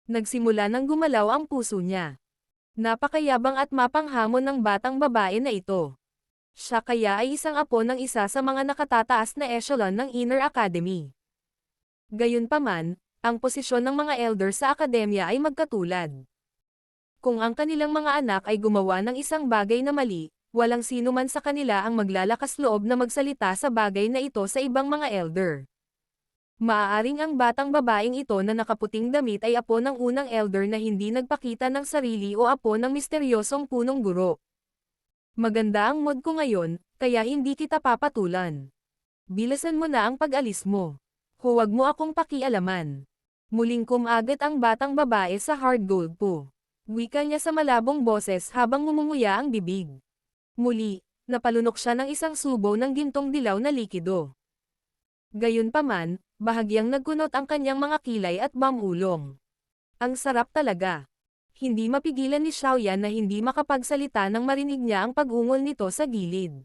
Nagsimula nang gumalaw ang puso niya. Napakayabang at mapanghamon ng batang babae na ito. Siya kaya ay isang apo ng isa sa mga nakatataas na echelon ng Inner Academy. Gayunpaman, ang posisyon ng mga elder sa akademya ay magkatulad. Kung ang kanilang mga anak ay gumawa ng isang bagay na mali, walang sino man sa kanila ang maglalakas loob na magsalita sa bagay na ito sa ibang mga elder. Maaaring ang batang babaeng ito na nakaputing damit ay apo ng unang elder na hindi nagpakita ng sarili o apo ng misteryosong punong guro. Maganda ang mood ko ngayon, kaya hindi kita papatulan. Bilasan mo na ang pag-alis mo. Huwag mo akong pakialaman. Muling kumagat ang batang babae sa hard gold po. Wika niya sa malabong boses habang ngumunguya ang bibig. Muli, napalunok siya ng isang subo ng gintong dilaw na likido. Gayunpaman, bahagyang nagkunot ang kanyang mga kilay at bamulong. Ang sarap talaga. Hindi mapigilan ni Xiaoyan na hindi makapagsalita nang marinig niya ang pag-ungol nito sa gilid.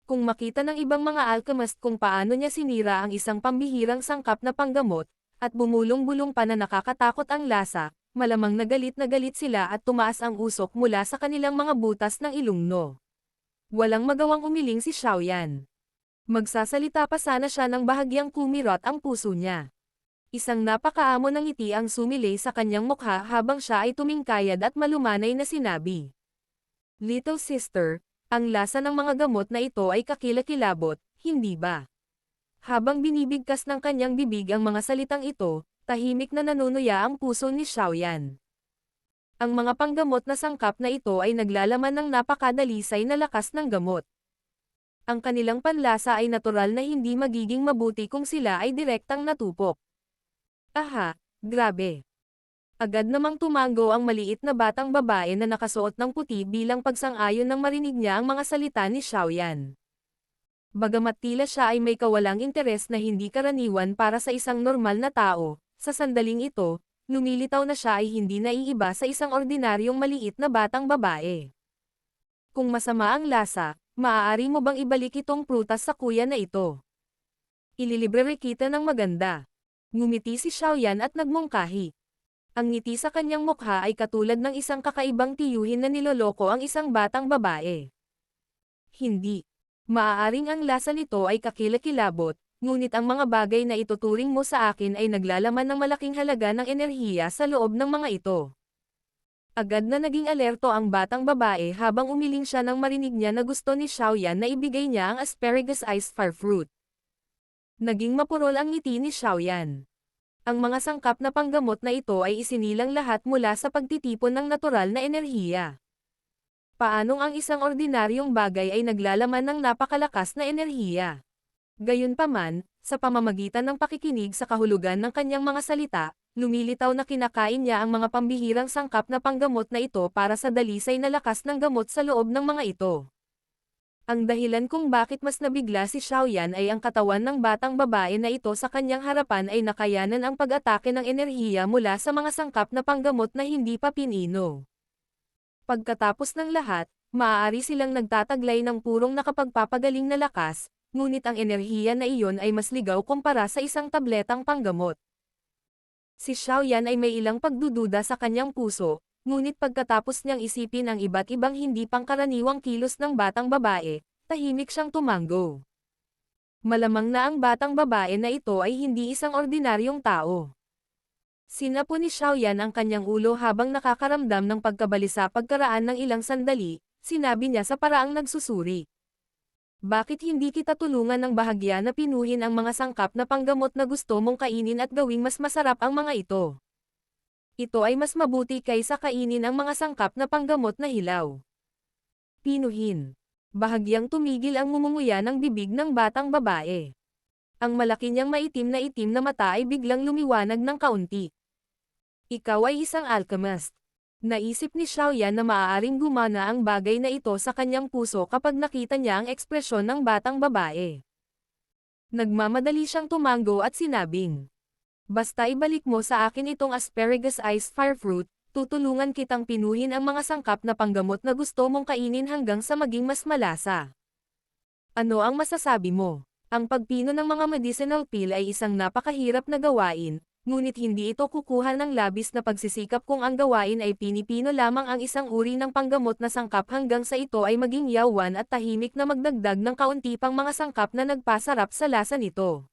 Kung makita ng ibang mga alchemist kung paano niya sinira ang isang pambihirang sangkap na panggamot, at bumulong-bulong pa na nakakatakot ang lasa, malamang na galit sila at tumaas ang usok mula sa kanilang mga butas ng ilungno. Walang magawang umiling si Xiaoyan. Magsasalita pa sana siya ng bahagyang kumirot ang puso niya. Isang napakaamo ng ngiti ang sumilay sa kanyang mukha habang siya ay tumingkayad at malumanay na sinabi. Little sister, ang lasa ng mga gamot na ito ay kakilakilabot, hindi ba? Habang binibigkas ng kanyang bibig ang mga salitang ito, tahimik na nanunuya ang puso ni Xiaoyan. Ang mga panggamot na sangkap na ito ay naglalaman ng napakadalisay na lakas ng gamot. Ang kanilang panlasa ay natural na hindi magiging mabuti kung sila ay direktang natupok. Aha, grabe. Agad namang tumango ang maliit na batang babae na nakasuot ng puti bilang pagsang-ayon nang marinig niya ang mga salita ni Xiaoyan. Bagamat tila siya ay may kawalang interes na hindi karaniwan para sa isang normal na tao, sa sandaling ito, lumilitaw na siya ay hindi naiiba sa isang ordinaryong maliit na batang babae. Kung masama ang lasa, maaari mo bang ibalik itong prutas sa kuya na ito? Ililibre kita ng maganda. Ngumiti si Xiaoyan at nagmungkahi. Ang ngiti sa kanyang mukha ay katulad ng isang kakaibang tiyuhin na niloloko ang isang batang babae. Hindi. Maaaring ang lasa nito ay kakilakilabot, ngunit ang mga bagay na ituturing mo sa akin ay naglalaman ng malaking halaga ng enerhiya sa loob ng mga ito. Agad na naging alerto ang batang babae habang umiling siya nang marinig niya na gusto ni Xiaoyan na ibigay niya ang asparagus iced fire fruit. Naging mapurol ang ngiti ni Xiaoyan. Ang mga sangkap na panggamot na ito ay isinilang lahat mula sa pagtitipon ng natural na enerhiya. Paanong ang isang ordinaryong bagay ay naglalaman ng napakalakas na enerhiya? Gayunpaman, sa pamamagitan ng pakikinig sa kahulugan ng kanyang mga salita, lumilitaw na kinakain niya ang mga pambihirang sangkap na panggamot na ito para sa dalisay na lakas ng gamot sa loob ng mga ito. Ang dahilan kung bakit mas nabigla si Xiaoyan ay ang katawan ng batang babae na ito sa kanyang harapan ay nakayanan ang pag-atake ng enerhiya mula sa mga sangkap na panggamot na hindi pa pinino. Pagkatapos ng lahat, maaari silang nagtataglay ng purong nakapagpapagaling na lakas, ngunit ang enerhiya na iyon ay mas ligaw kumpara sa isang tabletang panggamot. Si Xiaoyan ay may ilang pagdududa sa kanyang puso, ngunit pagkatapos niyang isipin ang iba't ibang hindi pangkaraniwang kilos ng batang babae, tahimik siyang tumango. Malamang na ang batang babae na ito ay hindi isang ordinaryong tao. Sinapo ni Xiaoyan ang kanyang ulo habang nakakaramdam ng pagkabalisa pagkaraan ng ilang sandali, sinabi niya sa paraang nagsusuri. Bakit hindi kita tulungan ng bahagya na pinuhin ang mga sangkap na panggamot na gusto mong kainin at gawing mas masarap ang mga ito? Ito ay mas mabuti kaysa kainin ang mga sangkap na panggamot na hilaw. Pinuhin. Bahagyang tumigil ang ngumunguya ng bibig ng batang babae. Ang malaki niyang maitim na mata ay biglang lumiwanag ng kaunti. Ikaw ay isang alchemist. Naisip ni Xiaoyan na maaaring gumana ang bagay na ito sa kanyang puso kapag nakita niya ang ekspresyon ng batang babae. Nagmamadali siyang tumango at sinabing, basta ibalik mo sa akin itong asparagus iced fire fruit, tutulungan kitang pinuhin ang mga sangkap na panggamot na gusto mong kainin hanggang sa maging mas malasa. Ano ang masasabi mo? Ang pagpino ng mga medicinal pill ay isang napakahirap na gawain, ngunit hindi ito kukuha ng labis na pagsisikap kung ang gawain ay pinipino lamang ang isang uri ng panggamot na sangkap hanggang sa ito ay maging yawan at tahimik na magdagdag ng kaunti pang mga sangkap na nagpasarap sa lasa nito.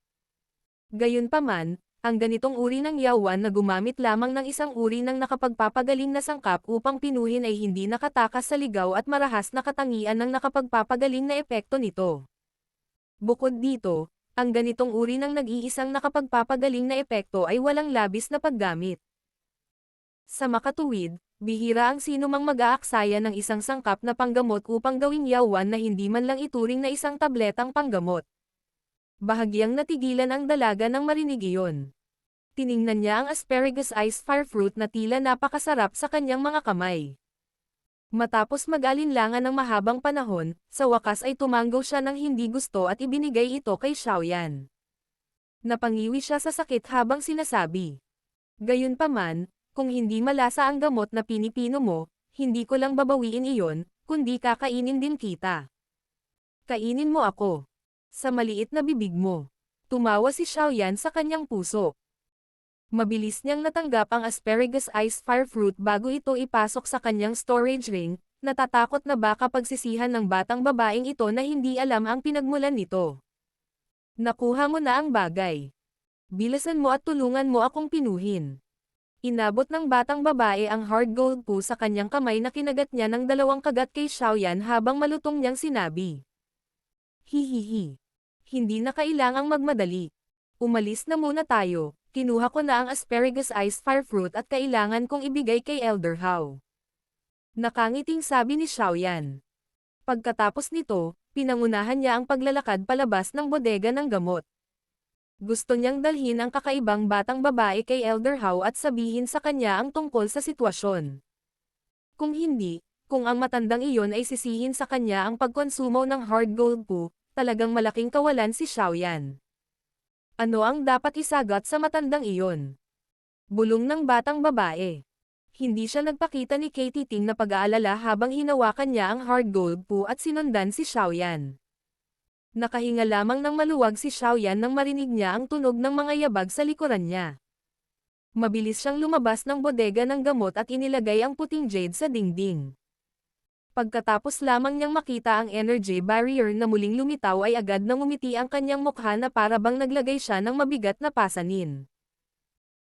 Gayunpaman, ang ganitong uri ng yawan na gumamit lamang ng isang uri ng nakapagpapagaling na sangkap upang pinuhin ay hindi nakatakas sa ligaw at marahas na katangian ng nakapagpapagaling na epekto nito. Bukod dito, ang ganitong uri ng nag-iisang nakapagpapagaling na epekto ay walang labis na paggamit. Sa makatuwid, bihira ang sinumang mag-aaksaya ng isang sangkap na panggamot upang gawing yawan na hindi man lang ituring na isang tabletang panggamot. Bahagyang natigilan ang dalaga nang marinig iyon. Tiningnan niya ang asparagus iced fire fruit na tila napakasarap sa kanyang mga kamay. Matapos mag-alinlangan ng mahabang panahon, sa wakas ay tumango siya ng hindi gusto at ibinigay ito kay Xiaoyan. Napangiwi siya sa sakit habang sinasabi. Gayunpaman, kung hindi malasa ang gamot na pinipino mo, hindi ko lang babawiin iyon, kundi kakainin din kita. Kainin mo ako. Sa maliit na bibig mo. Tumawa si Xiaoyan sa kanyang puso. Mabilis niyang natanggap ang asparagus iced fire fruit bago ito ipasok sa kanyang storage ring, natatakot na baka pagsisihan ng batang babaeng ito na hindi alam ang pinagmulan nito. Nakuha mo na ang bagay. Bilisan mo at tulungan mo akong pinuhin. Inabot ng batang babae ang hard gold po sa kanyang kamay na kinagat niya ng 2 kagat kay Xiaoyan habang malutong niyang sinabi. Hihihi. Hindi na kailangang magmadali. Umalis na muna tayo. Kinuha ko na ang asparagus iced fire fruit at kailangan kong ibigay kay Elder Hao. Nakangiting sabi ni Xiaoyan. Pagkatapos nito, pinangunahan niya ang paglalakad palabas ng bodega ng gamot. Gusto niyang dalhin ang kakaibang batang babae kay Elder Hao at sabihin sa kanya ang tungkol sa sitwasyon. Kung hindi, kung ang matandang iyon ay sisihin sa kanya ang pagkonsumo ng hard gold po, talagang malaking kawalan si Xiaoyan. Ano ang dapat isagat sa matandang iyon? Bulong ng batang babae. Hindi siya nagpakita ni Katie Ting na pag-aalala habang hinawakan niya ang hard gold po at sinundan si Xiaoyan. Nakahinga lamang ng maluwag si Xiaoyan nang marinig niya ang tunog ng mga yabag sa likuran niya. Mabilis siyang lumabas ng bodega ng gamot at inilagay ang puting jade sa dingding. Pagkatapos lamang niyang makita ang energy barrier na muling lumitaw ay agad nang umiti ang kanyang mukha na para bang naglagay siya ng mabigat na pasanin.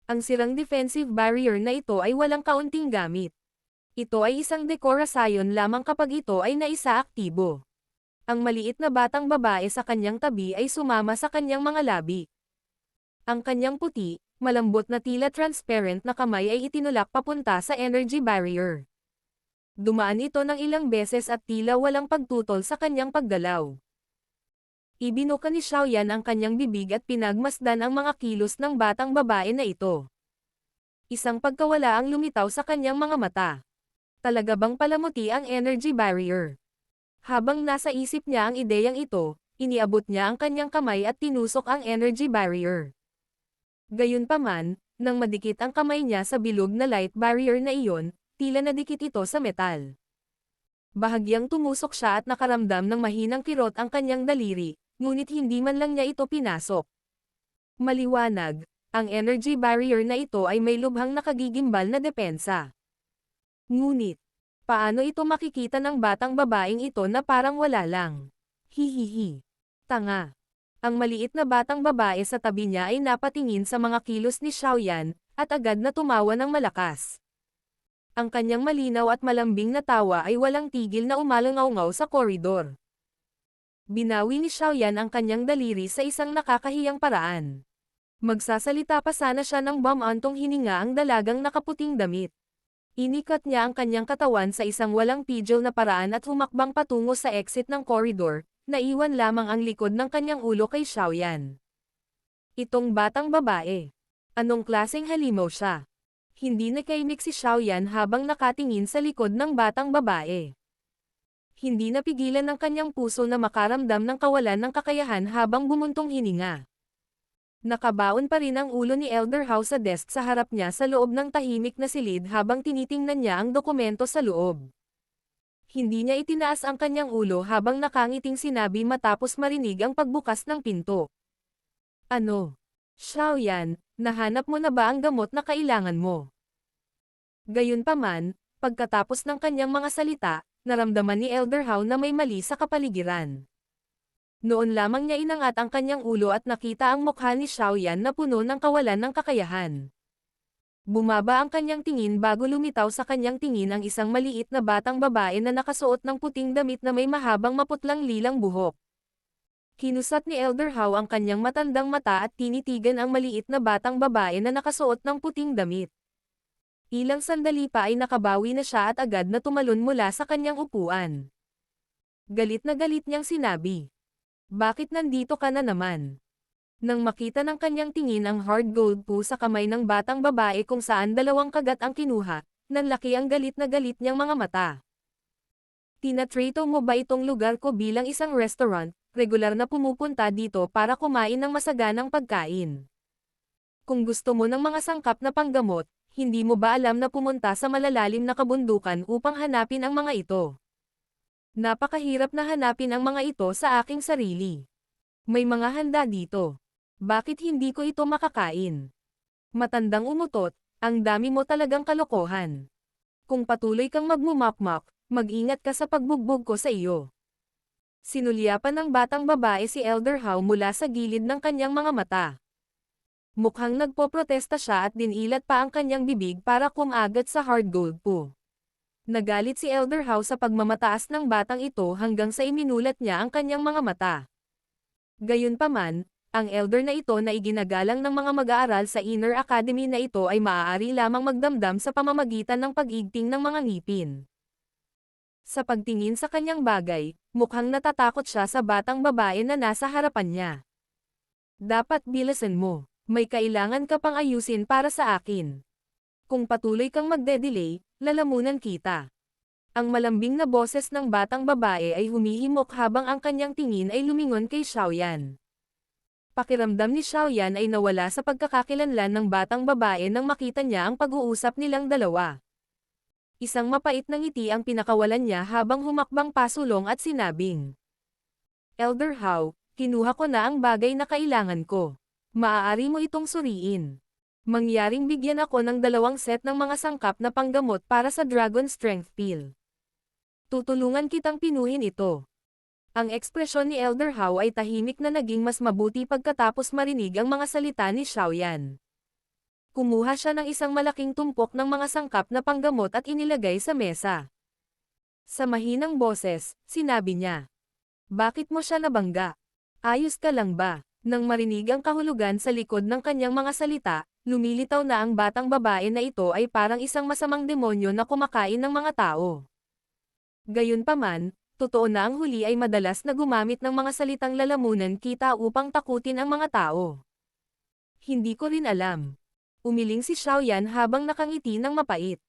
Ang sirang defensive barrier na ito ay walang kaunting gamit. Ito ay isang dekorasyon lamang kapag ito ay naisaaktibo. Ang maliit na batang babae sa kanyang tabi ay sumama sa kanyang mga labi. Ang kanyang puti, malambot na tila transparent na kamay ay itinulak papunta sa energy barrier. Dumaan ito ng ilang beses at tila walang pagtutol sa kanyang paggalaw. Ibinuka ni Xiaoyan ang kanyang bibig at pinagmasdan ang mga kilos ng batang babae na ito. Isang pagkawala ang lumitaw sa kanyang mga mata. Talaga bang palamuti ang energy barrier? Habang nasa isip niya ang ideyang ito, iniabot niya ang kanyang kamay at tinusok ang energy barrier. Gayunpaman, nang madikit ang kamay niya sa bilog na light barrier na iyon, tila nadikit ito sa metal. Bahagyang tumusok siya at nakaramdam ng mahinang kirot ang kanyang daliri, ngunit hindi man lang niya ito pinasok. Maliwanag, ang energy barrier na ito ay may lubhang nakagigimbal na depensa. Ngunit, paano ito makikita ng batang babaeng ito na parang wala lang? Hihihi. Tanga. Ang maliit na batang babae sa tabi niya ay napatingin sa mga kilos ni Xiaoyan, at agad na tumawa ng malakas. Ang kanyang malinaw at malambing na tawa ay walang tigil na umalangaw-ngaw sa koridor. Binawi ni Xiaoyan ang kanyang daliri sa isang nakakahiyang paraan. Magsasalita pa sana siya ng bumantong hininga ang dalagang nakaputing damit. Inikat niya ang kanyang katawan sa isang walang pidyo na paraan at humakbang patungo sa exit ng koridor, naiwan lamang ang likod ng kanyang ulo kay Xiaoyan. Itong batang babae. Anong klaseng halimaw siya? Hindi nakaimik si Xiaoyan habang nakatingin sa likod ng batang babae. Hindi napigilan ng kanyang puso na makaramdam ng kawalan ng kakayahan habang bumuntong hininga. Nakabaon pa rin ang ulo ni Elder Hao sa desk sa harap niya sa loob ng tahimik na silid habang tinitingnan niya ang dokumento sa loob. Hindi niya itinaas ang kanyang ulo habang nakangiting sinabi matapos marinig ang pagbukas ng pinto. Ano? Xiaoyan, nahanap mo na ba ang gamot na kailangan mo? Gayunpaman, pagkatapos ng kanyang mga salita, naramdaman ni Elder Hao na may mali sa kapaligiran. Noon lamang niya inangat ang kanyang ulo at nakita ang mukha ni Xiaoyan na puno ng kawalan ng kakayahan. Bumaba ang kanyang tingin bago lumitaw sa kanyang tingin ang isang maliit na batang babae na nakasuot ng puting damit na may mahabang maputlang lilang buhok. Kinusat ni Elder Hao ang kanyang matandang mata at tinitigan ang maliit na batang babae na nakasuot ng puting damit. Ilang sandali pa ay nakabawi na siya at agad na tumalon mula sa kanyang upuan. Galit na galit niyang sinabi. Bakit nandito ka na naman? Nang makita ng kanyang tingin ang hard gold po sa kamay ng batang babae kung saan dalawang kagat ang kinuha, nanlaki ang galit na galit niyang mga mata. Tinatrato mo ba itong lugar ko bilang isang restaurant, regular na pumupunta dito para kumain ng masaganang pagkain? Kung gusto mo ng mga sangkap na panggamot, hindi mo ba alam na pumunta sa malalalim na kabundukan upang hanapin ang mga ito? Napakahirap na hanapin ang mga ito sa aking sarili. May mga handa dito. Bakit hindi ko ito makakain? Matandang umutot, ang dami mo talagang kalokohan. Kung patuloy kang magmumakmak, mag-ingat ka sa pagbugbog ko sa iyo. Sinulyapan ng batang babae si Elder Hao mula sa gilid ng kanyang mga mata. Mukhang nagpoprotesta siya at dinilat pa ang kanyang bibig para kumagat sa hard gold po. Nagalit si Elder Hao sa pagmamataas ng batang ito hanggang sa iminulat niya ang kanyang mga mata. Gayunpaman, ang elder na ito na iginagalang ng mga mag-aaral sa Inner Academy na ito ay maaari lamang magdamdam sa pamamagitan ng pag-igting ng mga ngipin. Sa pagtingin sa kanyang bagay, mukhang natatakot siya sa batang babae na nasa harapan niya. Dapat bilisan mo, may kailangan ka pang ayusin para sa akin. Kung patuloy kang magde-delay, lalamunan kita. Ang malambing na boses ng batang babae ay humihimok habang ang kanyang tingin ay lumingon kay Xiaoyan. Pakiramdam ni Xiaoyan ay nawala sa pagkakakilanlan ng batang babae nang makita niya ang pag-uusap nilang dalawa. Isang mapait na ngiti ang pinakawalan niya habang humakbang pasulong at sinabing, Elder Hao, Kinuha ko na ang bagay na kailangan ko. Maaari mo itong suriin. Mangyaring bigyan ako ng 2 set ng mga sangkap na panggamot para sa Dragon Strength Pill. Tutulungan kitang pinuhin ito. Ang ekspresyon ni Elder Hao ay tahimik na naging mas mabuti pagkatapos marinig ang mga salita ni Xiaoyan. Kumuha siya ng isang malaking tumpok ng mga sangkap na panggamot at inilagay sa mesa. Sa mahinang boses, sinabi niya. Bakit mo siya nabangga? Ayos ka lang ba? Nang marinig ang kahulugan sa likod ng kanyang mga salita, lumilitaw na ang batang babae na ito ay parang isang masamang demonyo na kumakain ng mga tao. Gayunpaman, totoo na ang huli ay madalas na gumamit ng mga salitang lalamunan kita upang takutin ang mga tao. Hindi ko rin alam. Umiling si Xiaoyan habang nakangiti ng mapait.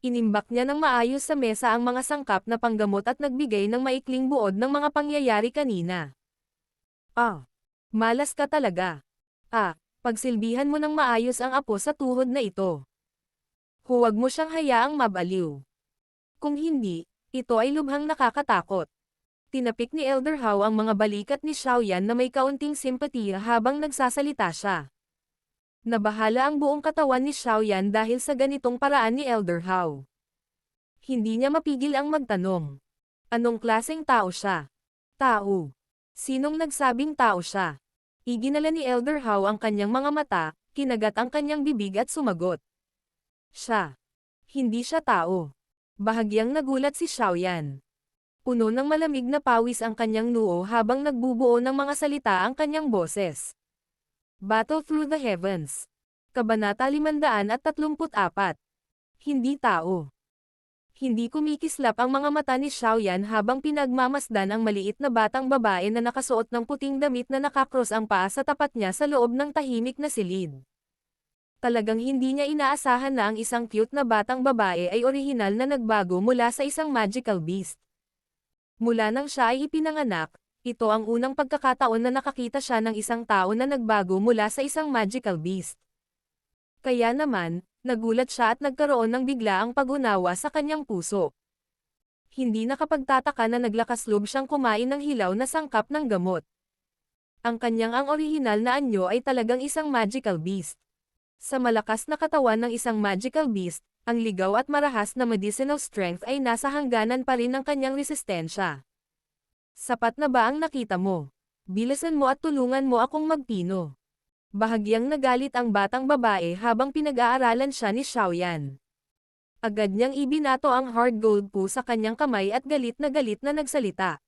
Inimbak niya ng maayos sa mesa ang mga sangkap na panggamot at nagbigay ng maikling buod ng mga pangyayari kanina. Malas ka talaga. Pagsilbihan mo ng maayos ang apo sa tuhod na ito. Huwag mo siyang hayaang mabaliw. Kung hindi, ito ay lubhang nakakatakot. Tinapik ni Elder Hao ang mga balikat ni Xiaoyan na may kaunting simpatiya habang nagsasalita siya. Nabahala ang buong katawan ni Xiaoyan dahil sa ganitong paraan ni Elder Hao. Hindi niya mapigil ang magtanong. Anong klaseng tao siya? Tao. Sinong nagsabing tao siya? Iginala ni Elder Hao ang kanyang mga mata, kinagat ang kanyang bibig at sumagot. Siya. Hindi siya tao. Bahagyang nagulat si Xiaoyan. Puno ng malamig na pawis ang kanyang noo habang nagbubuo ng mga salita ang kanyang boses. Battle Through the Heavens. Kabanata 534. Hindi tao. Hindi kumikislap ang mga mata ni Xiaoyan habang pinagmamasdan ang maliit na batang babae na nakasuot ng puting damit na nakakross ang paa sa tapat niya sa loob ng tahimik na silid. Talagang hindi niya inaasahan na ang isang cute na batang babae ay orihinal na nagbago mula sa isang magical beast. Mula nang siya ay ipinanganak, ito ang unang pagkakataon na nakakita siya ng isang tao na nagbago mula sa isang magical beast. Kaya naman, nagulat siya at nagkaroon ng biglaang pag-unawa sa kanyang puso. Hindi nakapagtataka na naglakas loob siyang kumain ng hilaw na sangkap ng gamot. Ang kanyang orihinal na anyo ay talagang isang magical beast. Sa malakas na katawan ng isang magical beast, ang ligaw at marahas na medicinal strength ay nasa hangganan pa rin ng kanyang resistensya. Sapat na ba ang nakita mo? Bilisan mo at tulungan mo akong magpino. Bahagyang nagalit ang batang babae habang pinag-aaralan siya ni Xiaoyan. Agad niyang ibinato ang hard gold po sa kanyang kamay at galit na nagsalita.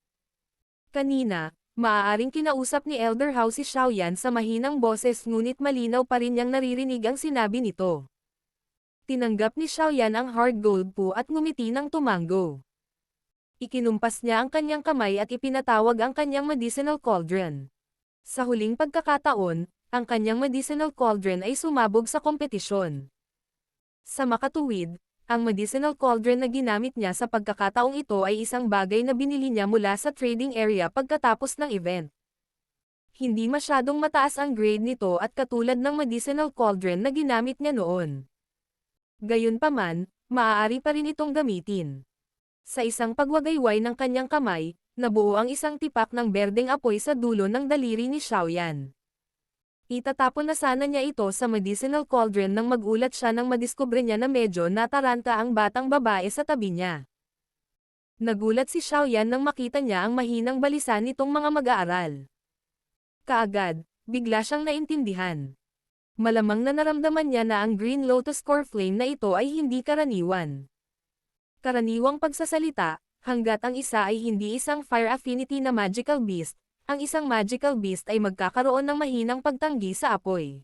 Kanina, maaaring kinausap ni Elder Hao si Xiaoyan sa mahinang boses ngunit malinaw pa rin niyang naririnig ang sinabi nito. Tinanggap ni Xiaoyan ang hard gold po at ngumiti ng tumango. Ikinumpas niya ang kanyang kamay at ipinatawag ang kanyang medicinal cauldron. Sa huling pagkakataon, ang kanyang medicinal cauldron ay sumabog sa kompetisyon. Sa makatuwid, ang medicinal cauldron na ginamit niya sa pagkakataong ito ay isang bagay na binili niya mula sa trading area pagkatapos ng event. Hindi masyadong mataas ang grade nito at katulad ng medicinal cauldron na ginamit niya noon. Gayunpaman, maaari pa rin itong gamitin. Sa isang pagwagayway ng kanyang kamay, nabuo ang isang tipak ng berdeng apoy sa dulo ng daliri ni Xiaoyan. Itatapon na sana niya ito sa medicinal cauldron nang magulat siya nang madiskubre niya na medyo nataranta ang batang babae sa tabi niya. Nagulat si Xiaoyan nang makita niya ang mahinang balisa nitong mga mag-aaral. Kaagad, bigla siyang naintindihan. Malamang na naramdaman niya na ang Green Lotus Core Flame na ito ay hindi karaniwan. Karaniwang pagsasalita, hanggat ang isa ay hindi isang Fire Affinity na magical beast, ang isang magical beast ay magkakaroon ng mahinang pagtanggi sa apoy.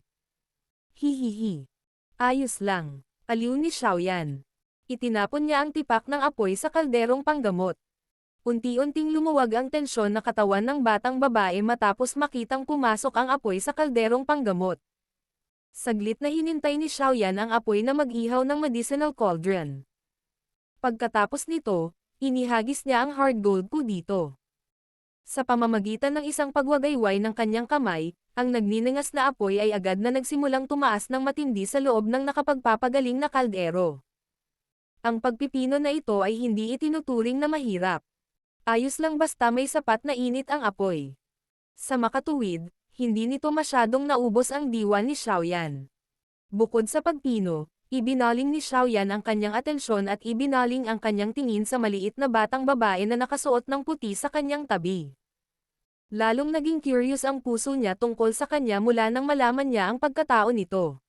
Hihihi. Ayos lang. Aliw ni Xiaoyan. Itinapon niya ang tipak ng apoy sa kalderong panggamot. Unti-unting lumuwag ang tensyon na katawan ng batang babae matapos makitang pumasok ang apoy sa kalderong panggamot. Saglit na hinintay ni Xiaoyan ang apoy na mag-ihaw ng medicinal cauldron. Pagkatapos nito, inihagis niya ang hard gold po dito. Sa pamamagitan ng isang pagwagayway ng kanyang kamay, ang nagniningas na apoy ay agad na nagsimulang tumaas ng matindi sa loob ng nakapagpapagaling na kaldero. Ang pagpipino na ito ay hindi itinuturing na mahirap. Ayos lang basta may sapat na init ang apoy. Sa makatuwid, hindi nito masyadong naubos ang diwa ni Xiaoyan. Bukod sa pagpino, ibinaling ni Xiaoyan ang kanyang atensyon at ibinaling ang kanyang tingin sa maliit na batang babae na nakasuot ng puti sa kanyang tabi. Lalong naging curious ang puso niya tungkol sa kanya mula nang malaman niya ang pagkatao nito.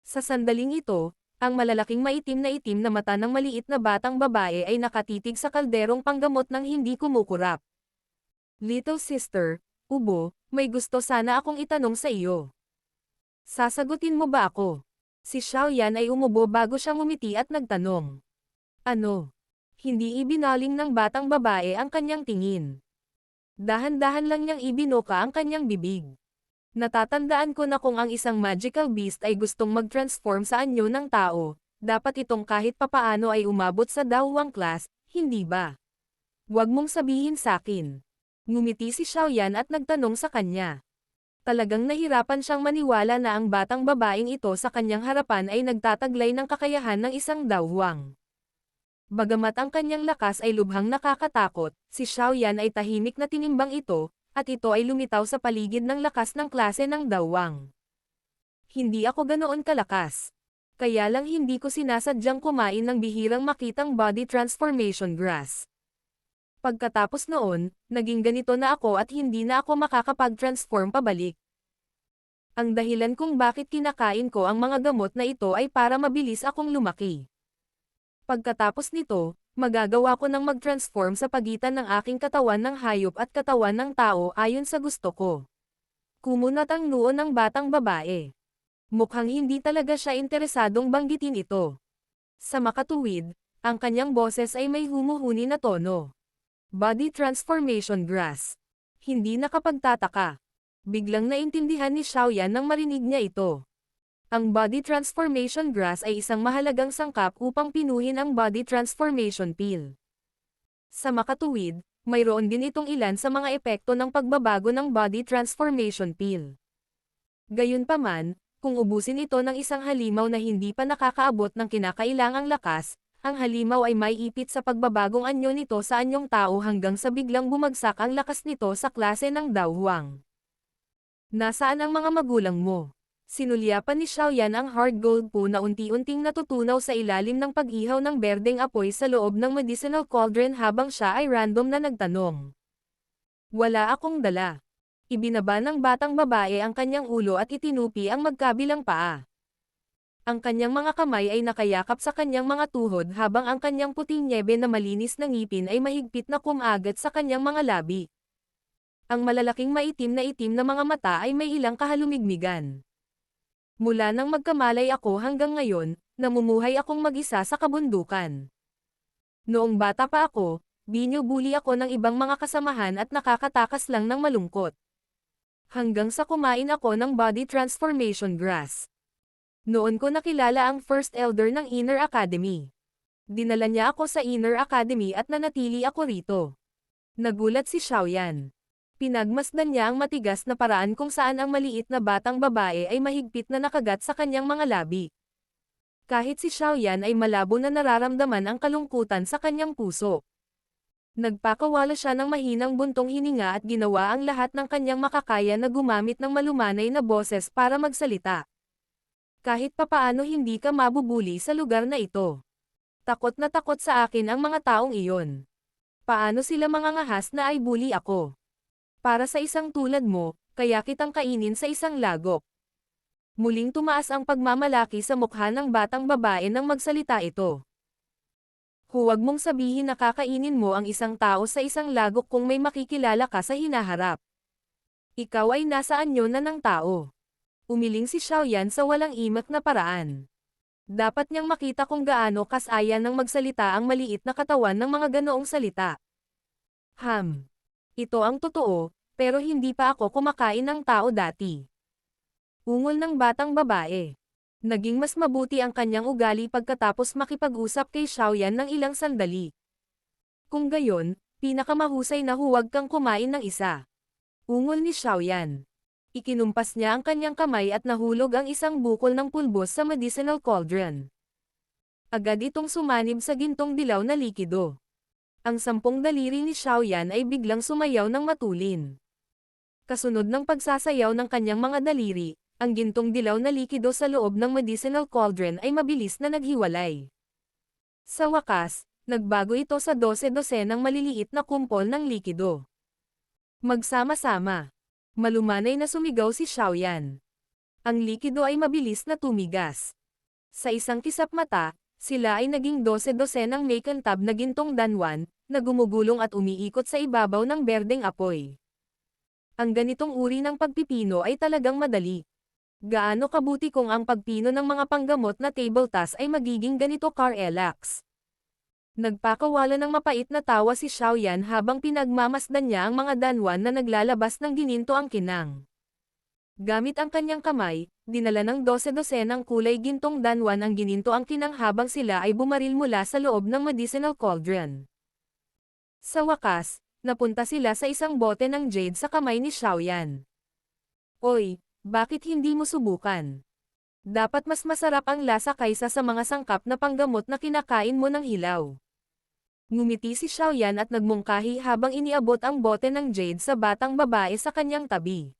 Sa sandaling ito, ang malalaking maitim na mata ng maliit na batang babae ay nakatitig sa kalderong panggamot ng hindi kumukurap. Little sister, Ubo, may gusto sana akong itanong sa iyo. Sasagutin mo ba ako? Si Xiaoyan ay umubo bago siya ngumiti at nagtanong. Ano? Hindi ibinaling ng batang babae ang kanyang tingin. Dahan-dahan lang niyang ibinoka ang kanyang bibig. Natatandaan ko na kung ang isang magical beast ay gustong mag-transform sa anyo ng tao, dapat itong kahit papaano ay umabot sa dawang class, hindi ba? Huwag mong sabihin sakin. Ngumiti si Xiaoyan at nagtanong sa kanya. Talagang nahirapan siyang maniwala na ang batang babaeng ito sa kanyang harapan ay nagtataglay ng kakayahan ng isang dawang. Bagamat ang kanyang lakas ay lubhang nakakatakot, si Xiaoyan ay tahimik na tinimbang ito, at ito ay lumitaw sa paligid ng lakas ng klase ng dawang. Hindi ako ganoon kalakas. Kaya lang hindi ko sinasadyang kumain ng bihirang makitang body transformation grass. Pagkatapos noon, naging ganito na ako at hindi na ako makakapag-transform pabalik. Ang dahilan kung bakit kinakain ko ang mga gamot na ito ay para mabilis akong lumaki. Pagkatapos nito, magagawa ko ng mag-transform sa pagitan ng aking katawan ng hayop at katawan ng tao ayon sa gusto ko. Kumunat ang noo ng batang babae. Mukhang hindi talaga siya interesadong banggitin ito. Sa makatuwid, ang kanyang boses ay may humuhuni na tono. Body transformation grass. Hindi nakapagtataka. Biglang naintindihan ni Xiaoyan nang marinig niya ito. Ang body transformation grass ay isang mahalagang sangkap upang pinuhin ang body transformation pill. Sa makatuwid, mayroon din itong ilan sa mga epekto ng pagbabago ng body transformation pill. Gayunpaman, kung ubusin ito ng isang halimaw na hindi pa nakakaabot ng kinakailangang lakas, ang halimaw ay may ipit sa pagbabagong anyo nito sa anyong tao hanggang sa biglang bumagsak ang lakas nito sa klase ng dawang. Nasaan ang mga magulang mo? Sinulyapan ni Xiaoyan ang hard gold po na unti-unting natutunaw sa ilalim ng pag-ihaw ng berdeng apoy sa loob ng medicinal cauldron habang siya ay random na nagtanong. Wala akong dala. Ibinaba ng batang babae ang kanyang ulo at itinupi ang magkabilang paa. Ang kanyang mga kamay ay nakayakap sa kanyang mga tuhod habang ang kanyang puting nyebe na malinis na ngipin ay mahigpit na kumagat sa kanyang mga labi. Ang malalaking maitim na mga mata ay may ilang kahalumigmigan. Mula nang magkamalay ako hanggang ngayon, namumuhay akong mag-isa sa kabundukan. Noong bata pa ako, binubuli ako ng ibang mga kasamahan at nakakatakas lang ng malungkot. Hanggang sa kumain ako ng body transformation grass. Noon ko nakilala ang first elder ng Inner Academy. Dinala niya ako sa Inner Academy at nanatili ako rito. Nagulat si Xiaoyan. Pinagmasdan niya ang matigas na paraan kung saan ang maliit na batang babae ay mahigpit na nakagat sa kanyang mga labi. Kahit si Xiaoyan ay malabo na nararamdaman ang kalungkutan sa kanyang puso. Nagpakawala siya ng mahinang buntong hininga at ginawa ang lahat ng kanyang makakaya na gumamit ng malumanay na boses para magsalita. Kahit papaano hindi ka mabubuli sa lugar na ito. Takot na takot sa akin ang mga taong iyon. Paano sila mangangahas na ay bully ako? Para sa isang tulad mo, kaya kitang kainin sa isang lagok. Muling tumaas ang pagmamalaki sa mukha ng batang babae nang magsalita ito. Huwag mong sabihin na kakainin mo ang isang tao sa isang lagok kung may makikilala ka sa hinaharap. Ikaw ay nasa anyo na ng tao. Umiling si Xiaoyan sa walang imak na paraan. Dapat niyang makita kung gaano kasaya ng magsalita ang maliit na katawan ng mga ganoong salita. Ito ang totoo, pero hindi pa ako kumakain ng tao dati. Ungol ng batang babae. Naging mas mabuti ang kanyang ugali pagkatapos makipag-usap kay Xiaoyan ng ilang sandali. Kung gayon, pinakamahusay na huwag kang kumain ng isa. Ungol ni Xiaoyan. Ikinumpas niya ang kanyang kamay at nahulog ang isang bukol ng pulbos sa medicinal cauldron. Agad itong sumanib sa gintong dilaw na likido. Ang 10 daliri ni Xiaoyan ay biglang sumayaw ng matulin. Kasunod ng pagsasayaw ng kanyang mga daliri, ang gintong dilaw na likido sa loob ng medicinal cauldron ay mabilis na naghiwalay. Sa wakas, nagbago ito sa 12-dosenang maliliit na kumpol ng likido. Magsama-sama. Malumanay na sumigaw si Xiaoyan. Ang likido ay mabilis na tumigas. Sa isang kisap mata, sila ay naging 12-dosenang may kantab na gintong danwan, na gumugulong at umiikot sa ibabaw ng berdeng apoy. Ang ganitong uri ng pagpipino ay talagang madali. Gaano kabuti kung ang pagpino ng mga panggamot na table task ay magiging ganito ka-relax. Nagpakawala ng mapait na tawa si Xiaoyan habang pinagmamasdan niya ang mga danwan na naglalabas ng gininto ang kinang. Gamit ang kanyang kamay, dinala ng 12-dosenang kulay gintong danwan ang gininto ang kinang habang sila ay bumaril mula sa loob ng medicinal cauldron. Sa wakas, napunta sila sa isang bote ng jade sa kamay ni Xiaoyan. Oy, bakit hindi mo subukan? Dapat mas masarap ang lasa kaysa sa mga sangkap na panggamot na kinakain mo ng hilaw. Ngumiti si Xiaoyan at nagmungkahi habang iniabot ang bote ng jade sa batang babae sa kanyang tabi.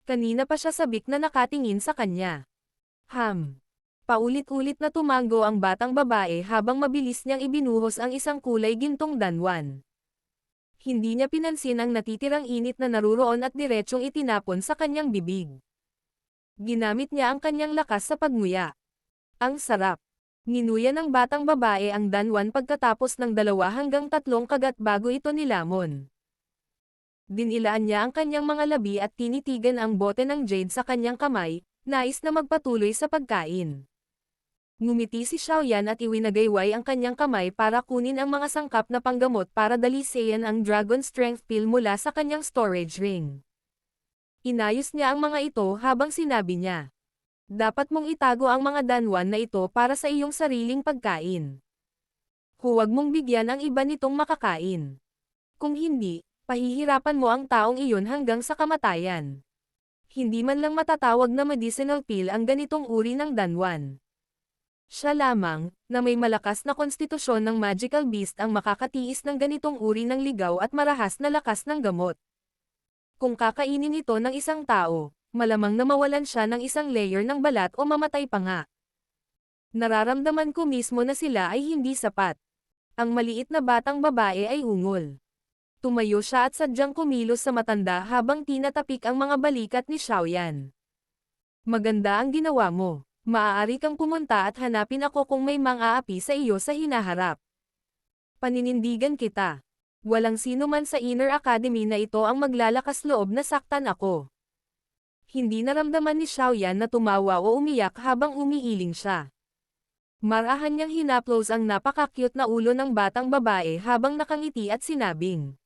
Kanina pa siya sabik na nakatingin sa kanya. Paulit-ulit na tumango ang batang babae habang mabilis niyang ibinuhos ang isang kulay gintong danwan. Hindi niya pinansin ang natitirang init na naruroon at diretsyong itinapon sa kanyang bibig. Ginamit niya ang kanyang lakas sa pagmuya. Ang sarap. Ninuya ng batang babae ang danwan pagkatapos ng 2 hanggang 3 kagat bago ito nilamon. Dinilaan niya ang kanyang mga labi at tinitigan ang bote ng jade sa kanyang kamay, nais na magpatuloy sa pagkain. Ngumiti si Xiaoyan at iwinagayway ang kanyang kamay para kunin ang mga sangkap na panggamot para dalisayan ang Dragon Strength Pill mula sa kanyang storage ring. Inayos niya ang mga ito habang sinabi niya, dapat mong itago ang mga danwan na ito para sa iyong sariling pagkain. Huwag mong bigyan ang iba nitong makakain. Kung hindi, pahihirapan mo ang taong iyon hanggang sa kamatayan. Hindi man lang matatawag na medicinal pill ang ganitong uri ng danwan. Siya lamang, na may malakas na konstitusyon ng magical beast ang makakatiis ng ganitong uri ng ligaw at marahas na lakas ng gamot. Kung kakainin ito ng isang tao, malamang na mawalan siya ng isang layer ng balat o mamatay pa nga. Nararamdaman ko mismo na sila ay hindi sapat. Ang maliit na batang babae ay ungol. Tumayo siya at sadyang kumilos sa matanda habang tinatapik ang mga balikat ni Xiaoyan. Maganda ang ginawa mo. Maaari kang pumunta at hanapin ako kung may mang-aapi sa iyo sa hinaharap. Paninindigan kita. Walang sino man sa Inner Academy na ito ang maglalakas loob na saktan ako. Hindi naramdaman ni Xiaoyan na tumawa o umiyak habang umiiling siya. Marahan niyang hinaplos ang napaka-cute na ulo ng batang babae habang nakangiti at sinabing,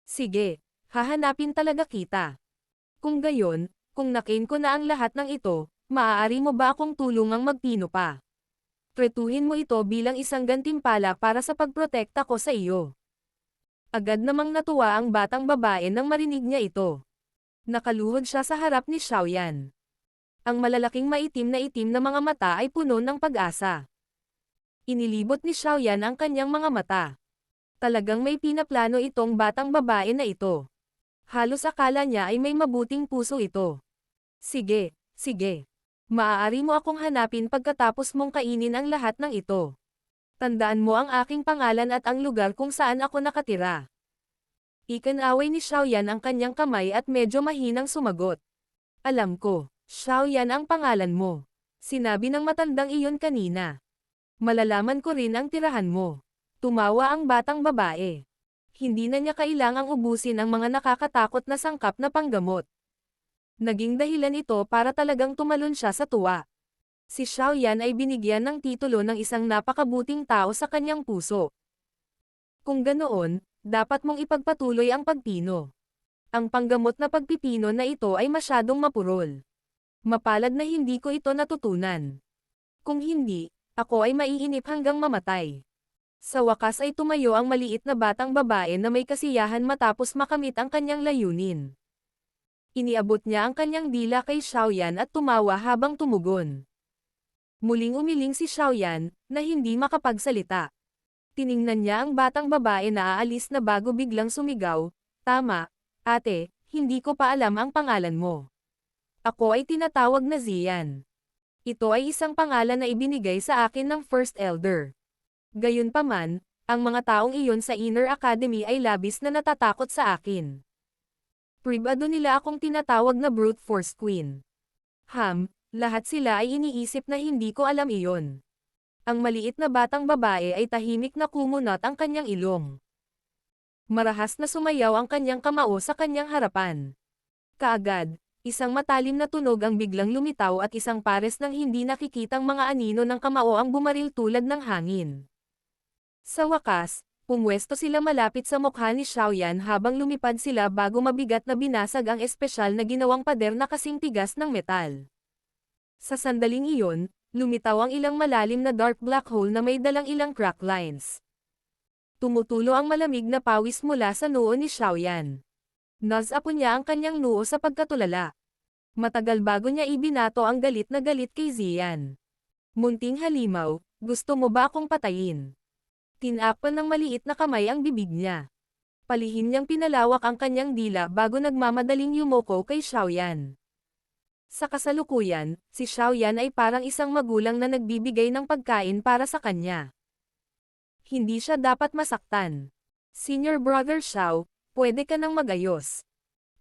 sige, hahanapin talaga kita. Kung gayon, kung nakain ko na ang lahat ng ito, maaari mo ba akong tulungang magpino pa? Tretuhin mo ito bilang isang gantimpala para sa pagprotekta ko sa iyo. Agad namang natuwa ang batang babae nang marinig niya ito. Nakaluhod siya sa harap ni Xiaoyan. Ang malalaking maitim na mga mata ay puno ng pag-asa. Inilibot ni Xiaoyan ang kanyang mga mata. Talagang may pinaplano itong batang babae na ito. Halos akala niya ay may mabuting puso ito. Sige, sige. Maaari mo akong hanapin pagkatapos mong kainin ang lahat ng ito. Tandaan mo ang aking pangalan at ang lugar kung saan ako nakatira. Ikinaway ni Xiaoyan ang kanyang kamay at medyo mahinang sumagot. Alam ko, Xiaoyan ang pangalan mo. Sinabi ng matandang iyon kanina. Malalaman ko rin ang tirahan mo. Tumawa ang batang babae. Hindi na niya kailangang ubusin ang mga nakakatakot na sangkap na panggamot. Naging dahilan ito para talagang tumalon siya sa tuwa. Si Xiaoyan ay binigyan ng titulo ng isang napakabuting tao sa kanyang puso. Kung ganoon, dapat mong ipagpatuloy ang pagpino. Ang panggamot na pagpipino na ito ay masyadong mapurol. Mapalad na hindi ko ito natutunan. Kung hindi, ako ay maiinip hanggang mamatay. Sa wakas ay tumayo ang maliit na batang babae na may kasiyahan matapos makamit ang kanyang layunin. Iniabot niya ang kanyang dila kay Xiaoyan at tumawa habang tumugon. Muling umiling si Xiaoyan, na hindi makapagsalita. Tiningnan niya ang batang babae na aalis na bago biglang sumigaw, tama, ate, hindi ko pa alam ang pangalan mo. Ako ay tinatawag na Zian. Ito ay isang pangalan na ibinigay sa akin ng First Elder. Gayunpaman, ang mga taong iyon sa Inner Academy ay labis na natatakot sa akin. Pribado nila akong tinatawag na brute force queen. Lahat sila ay iniisip na hindi ko alam iyon. Ang maliit na batang babae ay tahimik na kumunot ang kanyang ilong. Marahas na sumayaw ang kanyang kamao sa kanyang harapan. Kaagad, isang matalim na tunog ang biglang lumitaw at isang pares ng hindi nakikitang mga anino ng kamao ang bumaril tulad ng hangin. Sa wakas, pumwesto sila malapit sa mukha ni Xiaoyan habang lumipad sila bago mabigat na binasag ang espesyal na ginawang pader na kasing tigas ng metal. Sa sandaling iyon, lumitaw ang ilang malalim na dark black hole na may dalang ilang crack lines. Tumutulo ang malamig na pawis mula sa noo ni Xiaoyan. Nasapo niya ang kanyang noo sa pagkatulala. Matagal bago niya ibinato ang galit na galit kay Zian. Munting halimaw, gusto mo ba akong patayin? Tinakpan ng maliit na kamay ang bibig niya. Palihim niyang pinalawak ang kanyang dila bago nagmamadaling yumoko kay Xiaoyan. Sa kasalukuyan, si Xiaoyan ay parang isang magulang na nagbibigay ng pagkain para sa kanya. Hindi siya dapat masaktan. Senior Brother Xiao, pwede ka nang magayos.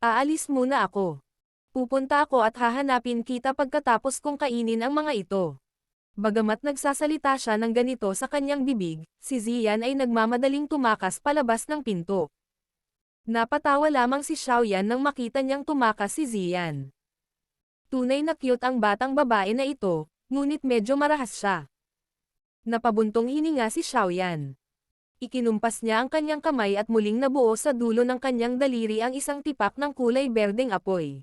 Aalis muna ako. Pupunta ako at hahanapin kita pagkatapos kong kainin ang mga ito. Bagamat nagsasalita siya ng ganito sa kanyang bibig, si Zian ay nagmamadaling tumakas palabas ng pinto. Napatawa lamang si Xiaoyan nang makita niyang tumakas si Zian. Tunay na cute ang batang babae na ito, ngunit medyo marahas siya. Napabuntong hininga si Xiaoyan. Ikinumpas niya ang kanyang kamay at muling nabuo sa dulo ng kanyang daliri ang isang tipak ng kulay berdeng apoy.